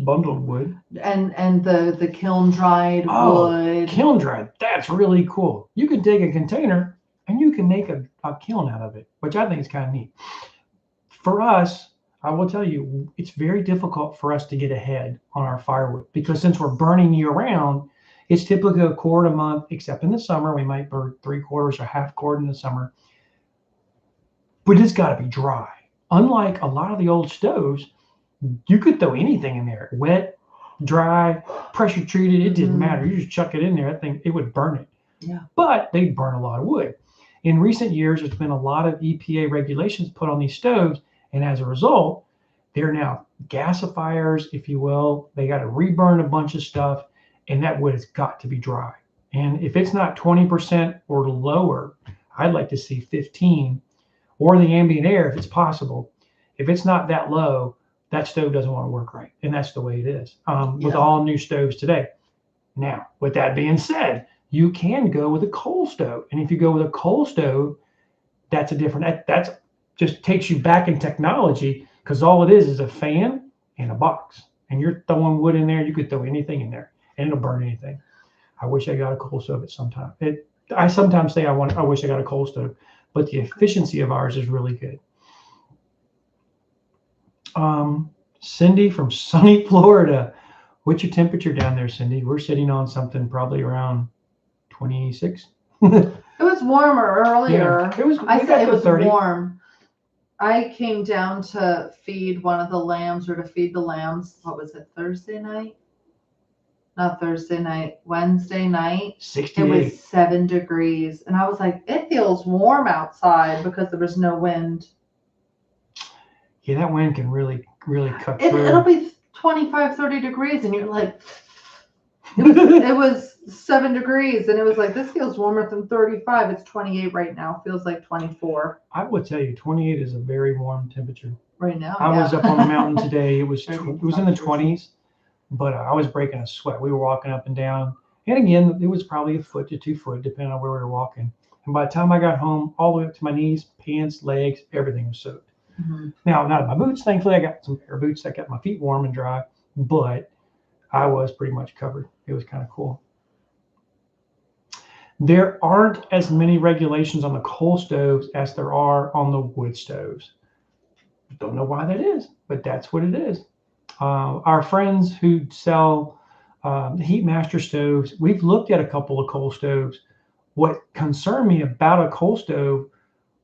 bundled wood and the kiln dried wood. Kiln dried. That's really cool. You can take a container and you can make a kiln out of it, which I think is kind of neat. For us, I will tell you, it's very difficult for us to get ahead on our firewood because since we're burning year round, it's typically a cord a month, except in the summer. We might burn 3/4 or half cord in the summer, but it's got to be dry. Unlike a lot of the old stoves, you could throw anything in there, wet, dry, pressure treated. It didn't matter. You just chuck it in there. I think it would burn it. Yeah. But they burn a lot of wood. In recent years, there's been a lot of EPA regulations put on these stoves. And as a result, they're now gasifiers, if you will. They got to reburn a bunch of stuff, and that wood has got to be dry. And if it's not 20% or lower, I'd like to see 15, or the ambient air if it's possible. If it's not that low, that stove doesn't want to work right. And that's the way it is with all new stoves today. Now, with that being said, you can go with a coal stove. And if you go with a coal stove, that's a different, that's just takes you back in technology because all it is a fan and a box. And you're throwing wood in there. You could throw anything in there and it'll burn anything. I wish I got a coal stove at some time. I sometimes say I wish I got a coal stove, but the efficiency of ours is really good. Cindy from sunny Florida. What's your temperature down there, Cindy? We're sitting on something probably around 26. It was warmer earlier. Yeah, it was. I we said got it to was 30. warm. I came down to feed one of the lambs or to feed the lambs. What was it? Thursday night? Not Thursday night. Wednesday night. It 68. was 7 degrees. And I was like, it feels warm outside because there was no wind. Yeah, that wind can really cut through. It'll be 25, 30 degrees. And you're like, it was 7 degrees. And it was like, this feels warmer than 35. It's 28 right now. Feels like 24 I would tell you 28 is a very warm temperature. right now. I was up on the mountain today. It was Maybe it was in the 20s, but I was breaking a sweat. We were walking up and down. And again, it was probably 1 foot to 2 foot, depending on where we were walking. And by the time I got home, all the way up to my knees, pants, legs, everything was soaked. Mm-hmm. Now, not in my boots. Thankfully, I got some pair of boots that kept my feet warm and dry, but I was pretty much covered. It was kind of cool. There aren't as many regulations on the coal stoves as there are on the wood stoves. Don't know why that is, but that's what it is. Our friends who sell Heatmaster stoves, we've looked at a couple of coal stoves. What concerned me about a coal stove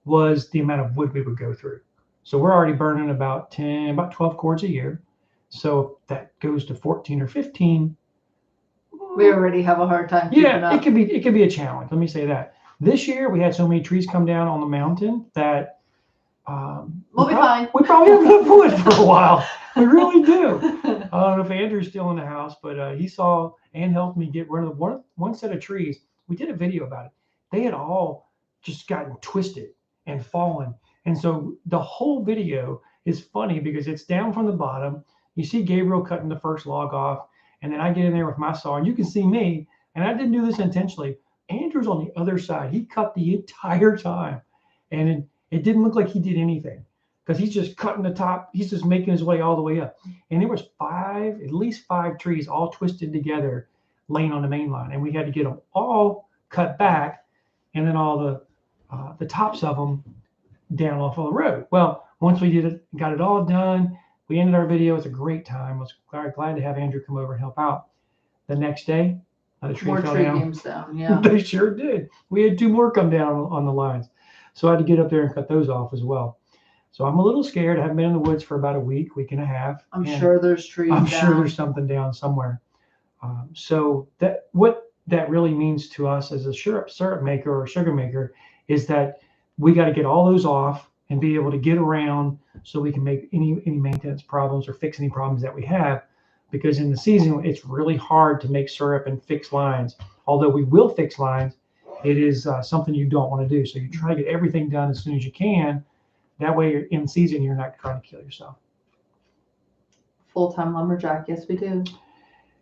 was the amount of wood we would go through. So we're already burning about 12 cords a year. So if that goes to 14 or 15. We already have a hard time keeping up. it could be a challenge. Let me say that. This year we had so many trees come down on the mountain that we'll be fine. We probably have enough wood for a while. We really do. I don't know if Andrew's still in the house, but he saw and helped me get rid of one set of trees. We did a video about it. They had all just gotten twisted and fallen. And so the whole video is funny because it's down from the bottom. You see Gabriel cutting the first log off, and then I get in there with my saw, and you can see me, and I didn't do this intentionally. Andrew's on the other side. He cut the entire time, and it didn't look like he did anything because he's just cutting the top. He's just making his way all the way up. And there was at least five trees all twisted together laying on the main line, and we had to get them all cut back, and then all the tops of them down off of the road. Well, once we got it all done, we ended our video. It was a great time. I was glad to have Andrew come over and help out. The next day, the tree More fell tree down. beams down, yeah. They sure did. We had 2 more come down on the lines. So I had to get up there and cut those off as well. So I'm a little scared. I haven't been in the woods for about a week and a half. I'm sure there's trees I'm down. sure there's something down somewhere. So what that really means to us as a syrup maker or sugar maker is that we got to get all those off and be able to get around so we can make any maintenance problems or fix any problems that we have. Because in the season, it's really hard to make syrup and fix lines. Although we will fix lines, it is something you don't want to do. So you try to get everything done as soon as you can. That way, you're in season, you're not trying to kill yourself. Full-time lumberjack, yes we do.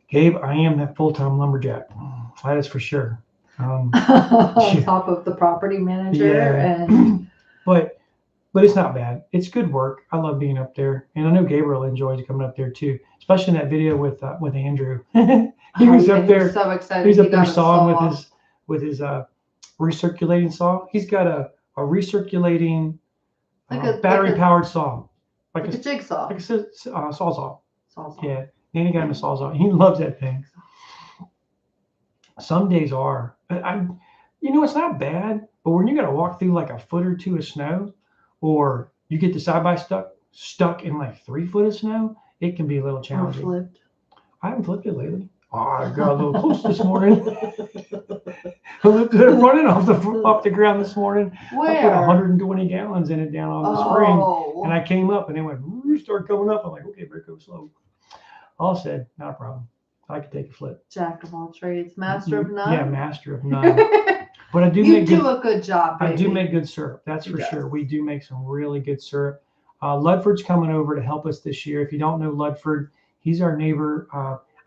Gabe, I am that full-time lumberjack. That is for sure. On top of the property manager Yeah. and But it's not bad. It's good work. I love being up there, and I know Gabriel enjoys coming up there too, especially in that video with Andrew. He was up there. So excited. He's up there got a sawing saw. with his recirculating saw. He's got a recirculating battery powered saw, like a jigsaw. like a sawzall. Sawzall. Yeah, Nanny got him a sawzall. He loves that thing. Some days are. It's not bad, but when you got to walk through like a foot or 2 of snow, or you get the side by stuck in like 3 foot of snow, it can be a little Or challenging. flipped. I haven't flipped it lately. Oh, I got a little close this morning. I lifted it running off the ground this morning. Where? I put 120 gallons in it down on the spring, Oh. and I came up and it went started coming up. I'm like, okay, better go slow. All said, not a problem. I could take a flip. Jack of all trades, master of none. Yeah, master of none. But I do You make do good, a good job, baby. I do make good syrup. That's He for does. sure. We do make some really good syrup. Ludford's coming over to help us this year. If you don't know Ludford, he's our neighbor.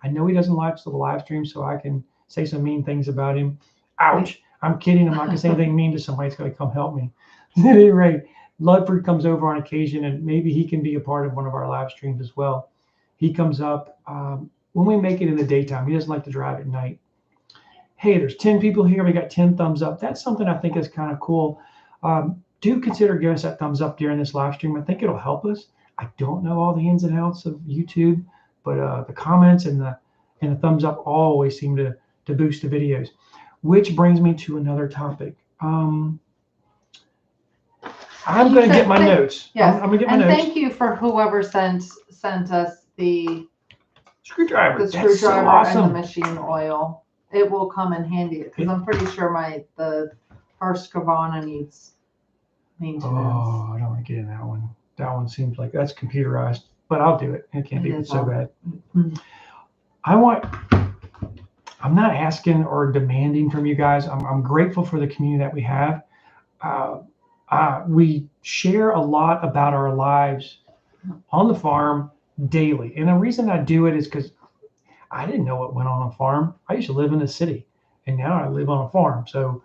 I know he doesn't watch the live stream, so I can say some mean things about him. Ouch. I'm kidding. I'm not going to say anything mean to somebody. It's going to come help me. At any rate, Ludford comes over on occasion, and maybe he can be a part of one of our live streams as well. He comes up when we make it in the daytime. He doesn't like to drive at night. Hey, there's 10 people here. We got 10 thumbs up. That's something I think is kind of cool. Do consider giving us that thumbs up during this live stream. I think it'll help us. I don't know all the ins and outs of YouTube, but the comments and the thumbs up always seem to boost the videos. Which brings me to another topic. I'm going to get my notes. Yes. I'm going to get my And notes. thank you for whoever sent us the Screwdriver. the That's screwdriver so awesome. and the machine oil. It will come in handy because I'm pretty sure the Husqvarna needs maintenance. Oh, I don't want to get in that one. That one seems like that's computerized, but I'll do it. It can't be so bad. Mhm. I'm not asking or demanding from you guys. I'm grateful for the community that we have. We share a lot about our lives on the farm daily. And the reason I do it is because I didn't know what went on a farm. I used to live in the city, and now I live on a farm. So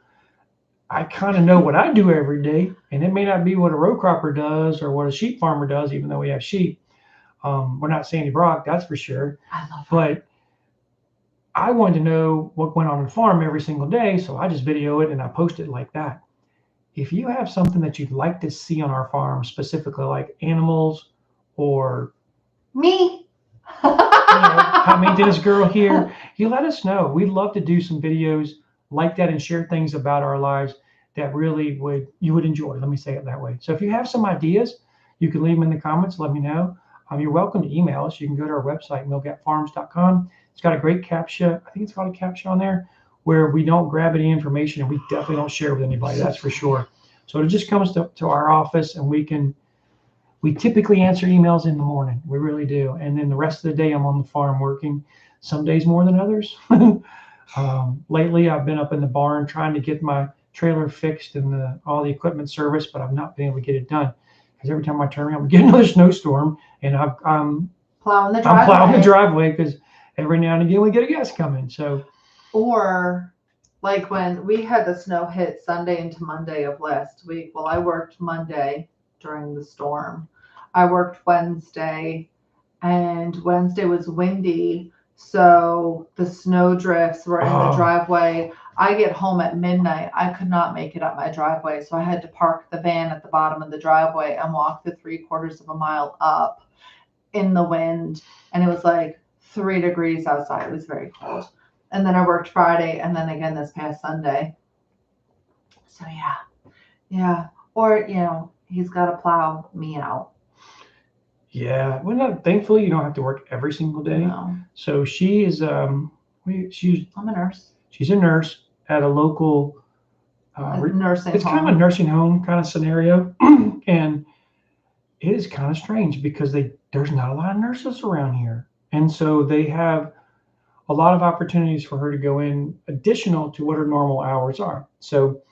I kind of know what I do every day, and it may not be what a row cropper does or what a sheep farmer does, even though we have sheep. We're not Sandy Brock, that's for sure. I love But I wanted to know what went on the farm every single day, so I just video it and I post it like that. If you have something that you'd like to see on our farm, specifically like animals or me. high maintenance girl here, you let us know. We'd love to do some videos like that and share things about our lives that really you would enjoy. Let me say it that way. So if you have some ideas, you can leave them in the comments. Let me know. You're welcome to email us. You can go to our website, millgapfarms.com. It's got a great CAPTCHA. I think it's got a CAPTCHA on there where we don't grab any information and we definitely don't share with anybody. That's for sure. So it just comes to our office and we typically answer emails in the morning. We really do. And then the rest of the day, I'm on the farm working, some days more than others. Lately, I've been up in the barn trying to get my trailer fixed and all the equipment serviced, but I've not been able to get it done because every time I turn around, we get another snowstorm and I'm plowing the driveway. I'm plowing the driveway because every now and again we get a guest coming. So, or like when we had the snow hit Sunday into Monday of last week. Well, I worked Monday during the storm. I worked Wednesday, and Wednesday was windy, so the snow drifts were in the driveway. I get home at midnight. I could not make it up my driveway, so I had to park the van at the bottom of the driveway and walk the 3/4 of a mile up in the wind, and it was like 3 degrees outside. It was very cold. And then I worked Friday and then again this past Sunday. So yeah. Or, he's got to plow me out. Yeah. Well, thankfully you don't have to work every single day. No. So she is, I'm a nurse. She's a nurse at a local nursing it's home. kind of a nursing home kind of scenario. And it is kind of strange because there's not a lot of nurses around here. And so they have a lot of opportunities for her to go in additional to what her normal hours are. So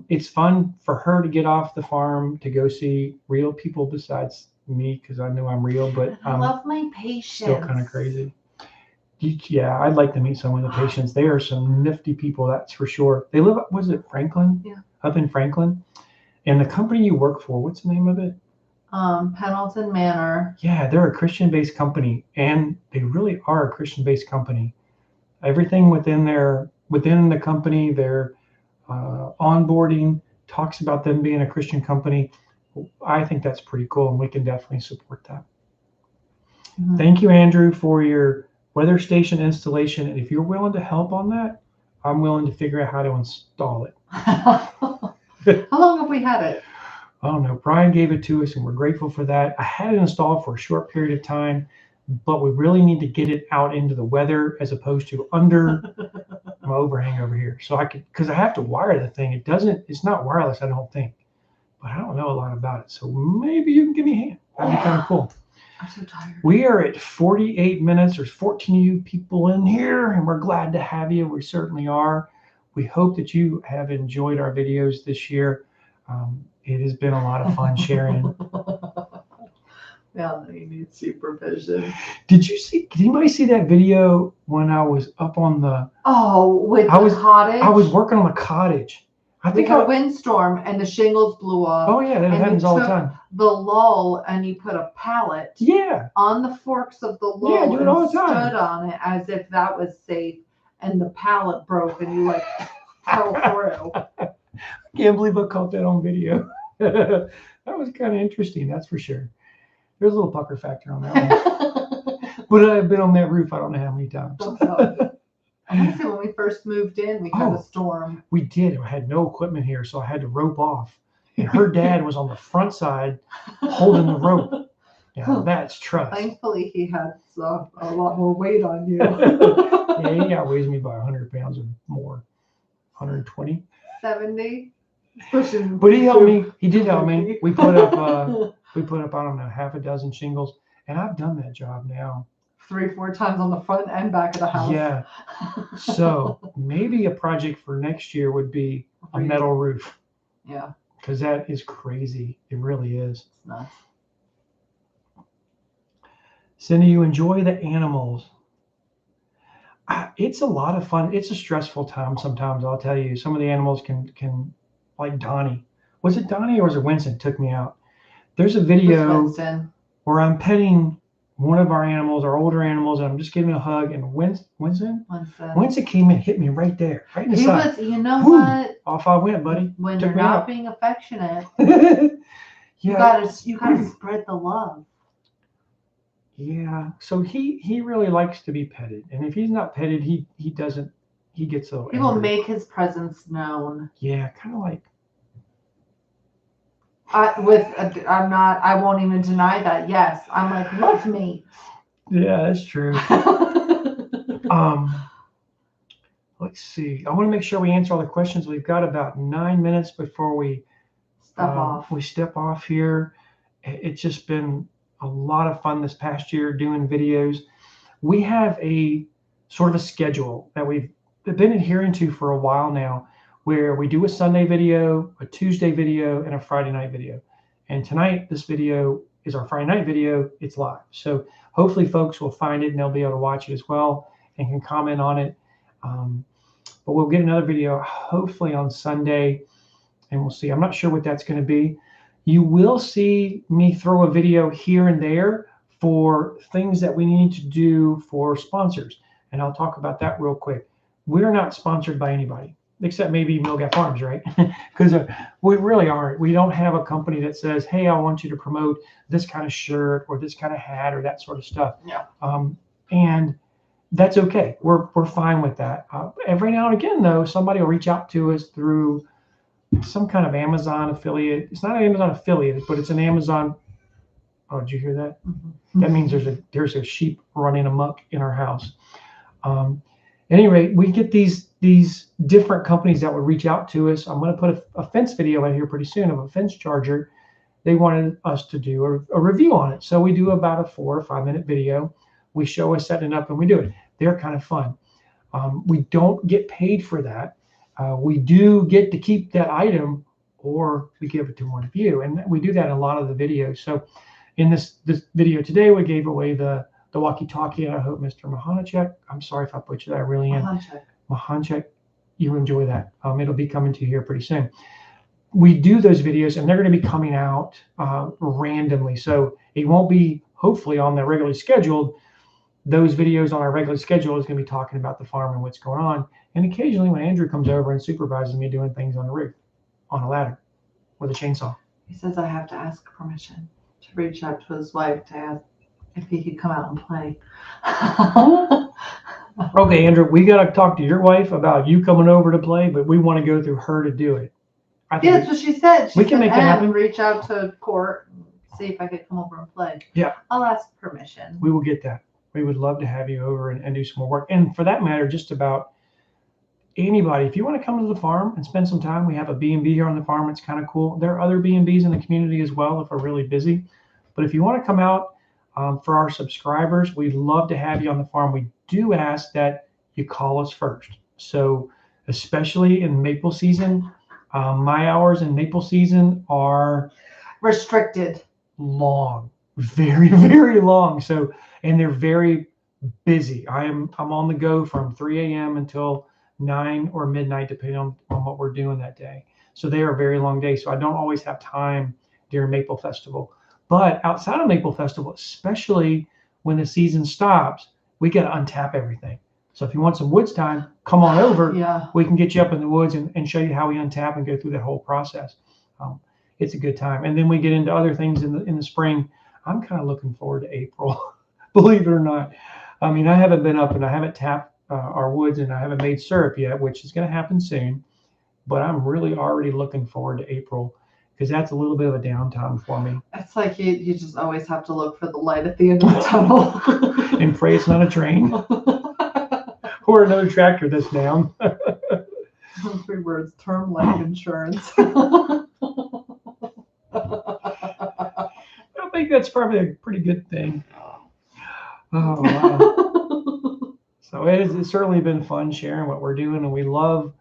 it's fun for her to get off the farm to go see real people besides me because I know I'm real, but I love my patients. Still kind of crazy. Yeah, I'd like to meet some of the patients. They are some nifty people, that's for sure. They live, was it Franklin? Yeah. Up in Franklin. And the company you work for, what's the name of it? Pendleton Manor. Yeah, they're a Christian-based company, and they really are a Christian-based company. Everything within the company, their onboarding talks about them being a Christian company. I think that's pretty cool, and we can definitely support that. Mm-hmm. Thank you, Andrew, for your weather station installation. And if you're willing to help on that, I'm willing to figure out how to install it. How long have we had it? I don't know. Brian gave it to us, and we're grateful for that. I had it installed for a short period of time, but we really need to get it out into the weather as opposed to under my overhang over here. So because I have to wire the thing. It's not wireless, I don't think, but I don't know a lot about it. So maybe you can give me a hand. That'd be kind of cool. I'm so tired. We are at 48 minutes. There's 14 of you people in here, and we're glad to have you. We certainly are. We hope that you have enjoyed our videos this year. It has been a lot of fun sharing. Yeah, you need supervision. Did anybody see that video when I was up on the? Oh, with the cottage. I was working on the cottage. I think a windstorm and the shingles blew up. Oh yeah, that happens all the time. The lull, and you put a pallet. Yeah. On the forks of the lull. Yeah, do it all the time. Stood on it as if that was safe, and the pallet broke, and you fell through. I can't believe I caught that on video. That was kind of interesting, that's for sure. There's a little pucker factor on that one. But I've been on that roof I don't know how many times. I want to say when we first moved in, we had Oh. a storm. We did. I had no equipment here, so I had to rope off. And her dad was on the front side holding the rope. Yeah, that's trust. Thankfully, he had a lot more weight on you. Yeah, he outweighs me by 100 pounds or more, 120. 70. Pushing. But he helped me. He did help me. We put up, I don't know, half a dozen shingles, and I've done that job now. 3-4 times on the front and back of the house. Yeah. So maybe a project for next year would be a metal roof, Yeah, because that is crazy. It really is. it's nuts. Cindy, you enjoy the animals. It's a lot of fun. It's a stressful time sometimes. I'll tell you. Some of the animals can like Donnie. Was it Donnie or was it Winston? Took me out. There's a video Winston. where I'm petting one of our animals, our older animals, and I'm just giving a hug. And Winston came and hit me right there, right in the side. You know Whew. what? Off I went, buddy. When Took you're me not out. being affectionate, Yeah. you gotta spread the love. Yeah. So he really likes to be petted, and if he's not petted, he doesn't. He gets a little. He will angry. make his presence known. Yeah, kind of like. I won't even deny that. Yes, I'm like, love me. Yeah, that's true. Let's see. I want to make sure we answer all the questions. We've got about 9 minutes before we step off here. It's just been a lot of fun this past year doing videos. We have a sort of a schedule that we've been adhering to for a while now, where we do a Sunday video, a Tuesday video, and a Friday night video. And tonight, this video is our Friday night video. It's live. So hopefully folks will find it and they'll be able to watch it as well and can comment on it. But we'll get another video hopefully on Sunday, and we'll see. I'm not sure what that's going to be. You will see me throw a video here and there for things that we need to do for sponsors. And I'll talk about that real quick. We're not sponsored by anybody, except maybe Milgap Farms, right? Because we really aren't. We don't have a company that says, hey, I want you to promote this kind of shirt or this kind of hat or that sort of stuff. Yeah. And that's okay. We're fine with that. Every now and again, though, somebody will reach out to us through some kind of Amazon affiliate. It's not an Amazon affiliate, but it's an Amazon. Oh, did you hear that? Mm-hmm. That means there's a sheep running amok in our house. At any rate, we get these different companies that would reach out to us. I'm going to put a fence video in here pretty soon of a fence charger. They wanted us to do a review on it. So we do about a 4 or 5 minute video. We show us setting it up and we do it. They're kind of fun. We don't get paid for that. We do get to keep that item, or we give it to one of you. And we do that in a lot of the videos. So in this video today, we gave away the walkie-talkie, and I hope Mr. Mahanachek, I'm sorry if I butchered that, I really am. Mahanchek, you enjoy that. It'll be coming to you here pretty soon. We do those videos, and they're going to be coming out randomly. So it won't be, hopefully, on the regularly scheduled. Those videos on our regular schedule is going to be talking about the farm and what's going on. And occasionally when Andrew comes over and supervises me doing things on the roof, on a ladder, with a chainsaw. He says I have to ask permission to reach out to his wife to ask if he could come out and play. Okay, Andrew, we got to talk to your wife about you coming over to play, but we want to go through her to do it. Yeah, that's what she said. We can make it happen. Reach out to court and see if I could come over and play. Yeah. I'll ask permission. We will get that. We would love to have you over and do some more work. And for that matter, just about anybody, if you want to come to the farm and spend some time, we have a B&B here on the farm. It's kind of cool. There are other B&Bs in the community as well if we're really busy. But if you want to come out for our subscribers, we'd love to have you on the farm. We do ask that you call us first. So especially in maple season, my hours in maple season are restricted. Long, very, very long. So, and they're very busy. I'm on the go from 3 a.m. until 9 or midnight, depending on what we're doing that day. So they are very long days. So I don't always have time during Maple Festival. But outside of Maple Festival, especially when the season stops, we got to untap everything. So if you want some woods time, come on over. Yeah. We can get you up in the woods and show you how we untap and go through that whole process. It's a good time. And then we get into other things in the spring. I'm kind of looking forward to April, believe it or not. I mean, I haven't been up and I haven't tapped our woods, and I haven't made syrup yet, which is going to happen soon. But I'm really already looking forward to April because that's a little bit of a downtime for me. It's like you just always have to look for the light at the end of the tunnel. And pray it's not a train or another tractor that's down. 3 words: term life insurance. I think that's probably a pretty good thing. Oh, wow. So it's certainly been fun sharing what we're doing, and we love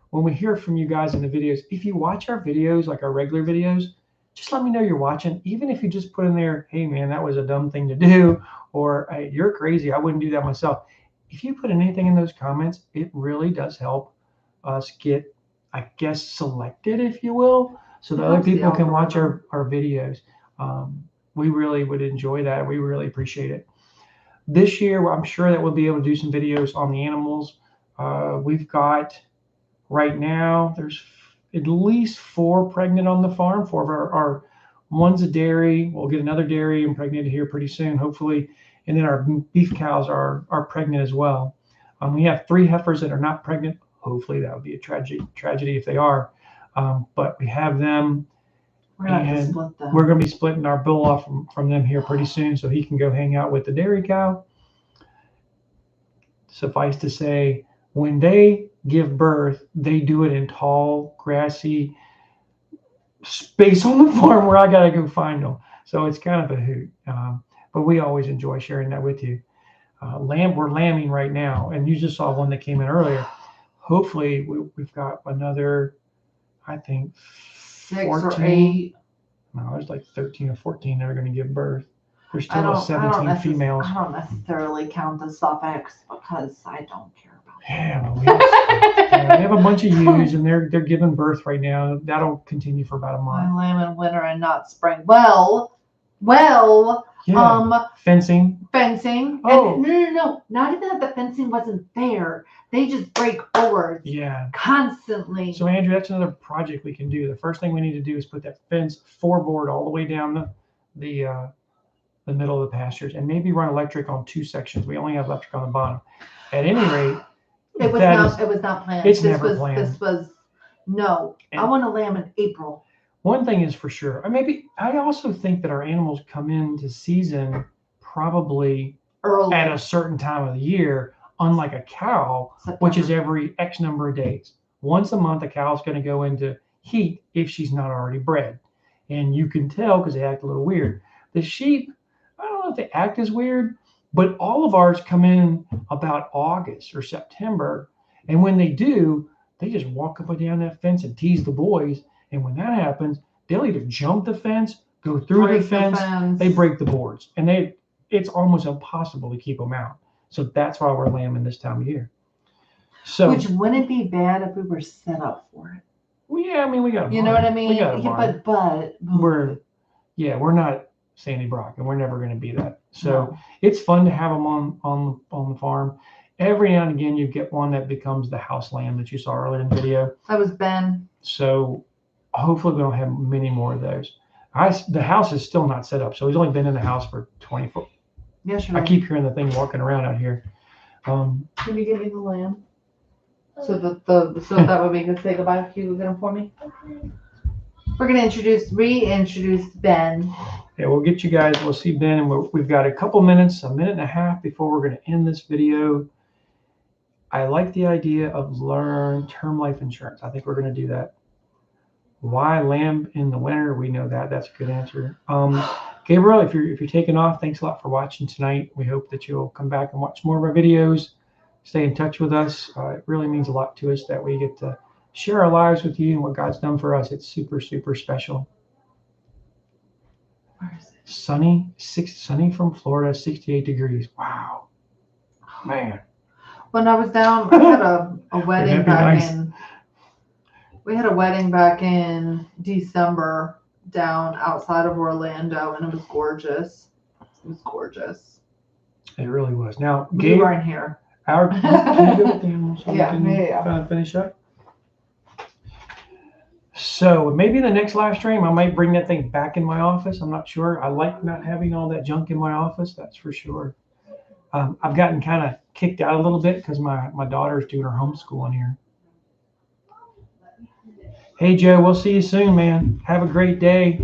when we hear from you guys in the videos. If you watch our videos, like our regular videos, just let me know you're watching. Even if you just put in there, hey man, that was a dumb thing to do, or hey, you're crazy, I wouldn't do that myself. If you put anything in those comments, it really does help us get, I guess, selected, if you will, so that other people can watch our videos. We really would enjoy that. We really appreciate it. This year, I'm sure that we'll be able to do some videos on the animals. We've got, right now, there's at least 4 pregnant on the farm. 4 of our one's a dairy. We'll get another dairy impregnated here pretty soon, hopefully. And then our beef cows are pregnant as well. We have 3 heifers that are not pregnant. Hopefully that would be a tragedy if they are. But we have them. We're going to have to split them. We're going to be splitting our bull off from them here pretty soon so he can go hang out with the dairy cow. Suffice to say, when they give birth, they do it in tall, grassy space on the farm where I got to go find them. So it's kind of a hoot. But we always enjoy sharing that with you. We're lambing right now, and you just saw one that came in earlier. Hopefully, we've got another, I think, 6 14. or 8. No, there's like 13 or 14 that are going to give birth. There's still 17 females. I don't necessarily count the suffix because I don't care about it. Yeah, we have a bunch of ewes, and they're giving birth right now. That'll continue for about a month. I lamb in winter and not spring. Well, yeah. Fencing. Oh. And no. Not even that the fencing wasn't there. They just break boards. Yeah. Constantly. So Andrew, that's another project we can do. The first thing we need to do is put that fence 4-board all the way down the middle of the pastures, and maybe run electric on 2 sections. We only have electric on the bottom. At any rate, it was not planned. It's never planned. This was no. I want to lamb in April. One thing is for sure. I also think that our animals come into season probably early at a certain time of the year, unlike a cow, September, which is every X number of days. Once a month, a cow's going to go into heat if she's not already bred. And you can tell because they act a little weird. The sheep, I don't know if they act as weird, but all of ours come in about August or September. And when they do, they just walk up and down that fence and tease the boys. And when that happens, they'll either jump the fence, go through the fence, they break the boards. And it's almost impossible to keep them out. So that's why we're lambing this time of year. So, which wouldn't be bad if we were set up for it. Well, yeah, we got a barn. You know what I mean? We got a barn. But we're not Sandy Brock, and we're never going to be that. So It's fun to have them on the farm. Every now and again, you get one that becomes the house lamb that you saw earlier in the video. That was Ben. So hopefully we don't have many more of those. The house is still not set up, so he's only been in the house for 24. Yesterday. I keep hearing the thing walking around out here. Can you get me the lamb? So that would be good to say goodbye. Can you get him for me? Okay. We're gonna reintroduce Ben. Yeah, we'll get you guys. We'll see Ben, and we've got a couple minutes, a minute and a half before we're going to end this video. I like the idea of learn term life insurance. I think we're going to do that. Why lamb in the winter? We know that. That's a good answer. Gabriel, if you're taking off, thanks a lot for watching tonight. We hope that you'll come back and watch more of our videos. Stay in touch with us. It really means a lot to us that we get to share our lives with you and what God's done for us. It's super, super special. Where is it? Sunny from Florida, 68 degrees. Wow, man. When I was down, I had a wedding back in. We had a wedding back in December down outside of Orlando, and it was gorgeous. It was gorgeous. It really was. Now, Gabe, you weren't here. Can you go with the animals so yeah, we can finish up? So maybe the next live stream, I might bring that thing back in my office. I'm not sure. I like not having all that junk in my office. That's for sure. I've gotten kind of kicked out a little bit because my daughter's doing her homeschooling here. Hey, Joe, we'll see you soon, man. Have a great day.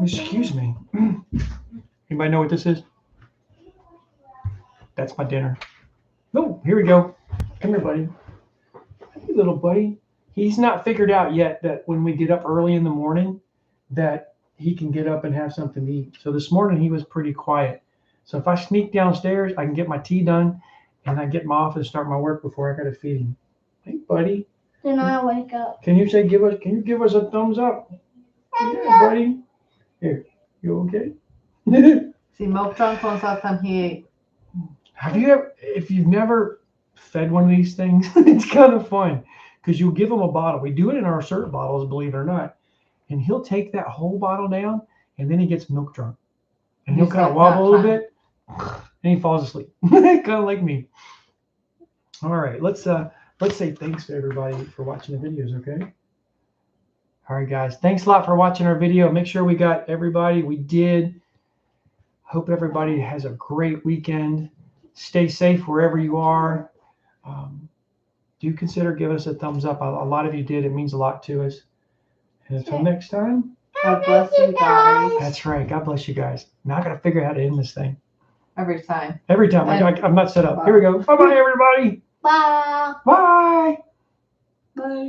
Excuse me. Anybody know what this is? That's my dinner. Oh, here we go. Come here, buddy. Hey, little buddy. He's not figured out yet that when we get up early in the morning, that he can get up and have something to eat. So this morning he was pretty quiet. So if I sneak downstairs, I can get my tea done and I get my office and start my work before I gotta feed him. Hey, buddy. Then I wake up. Can you give us a thumbs up? Yeah, buddy. Here, you okay? See, Milk Drunk, when's the last time he ate? Have you ever, if you've never fed one of these things, it's kind of fun because you'll give him a bottle. We do it in our syrup bottles, believe it or not. And he'll take that whole bottle down and then he gets milk drunk. And he'll He's kind of like wobble a little that bit and he falls asleep. Kind of like me. All right, let's say thanks to everybody for watching the videos, okay? All right, guys. Thanks a lot for watching our video. Make sure we got everybody. We did. Hope everybody has a great weekend. Stay safe wherever you are. Do consider giving us a thumbs up. A lot of you did. It means a lot to us. And until next time. God bless you guys. That's right. God bless you guys. Now I got to figure out how to end this thing. Every time. Every time. I'm not set up. Here we go. Bye-bye, everybody. Bye. Bye. Bye.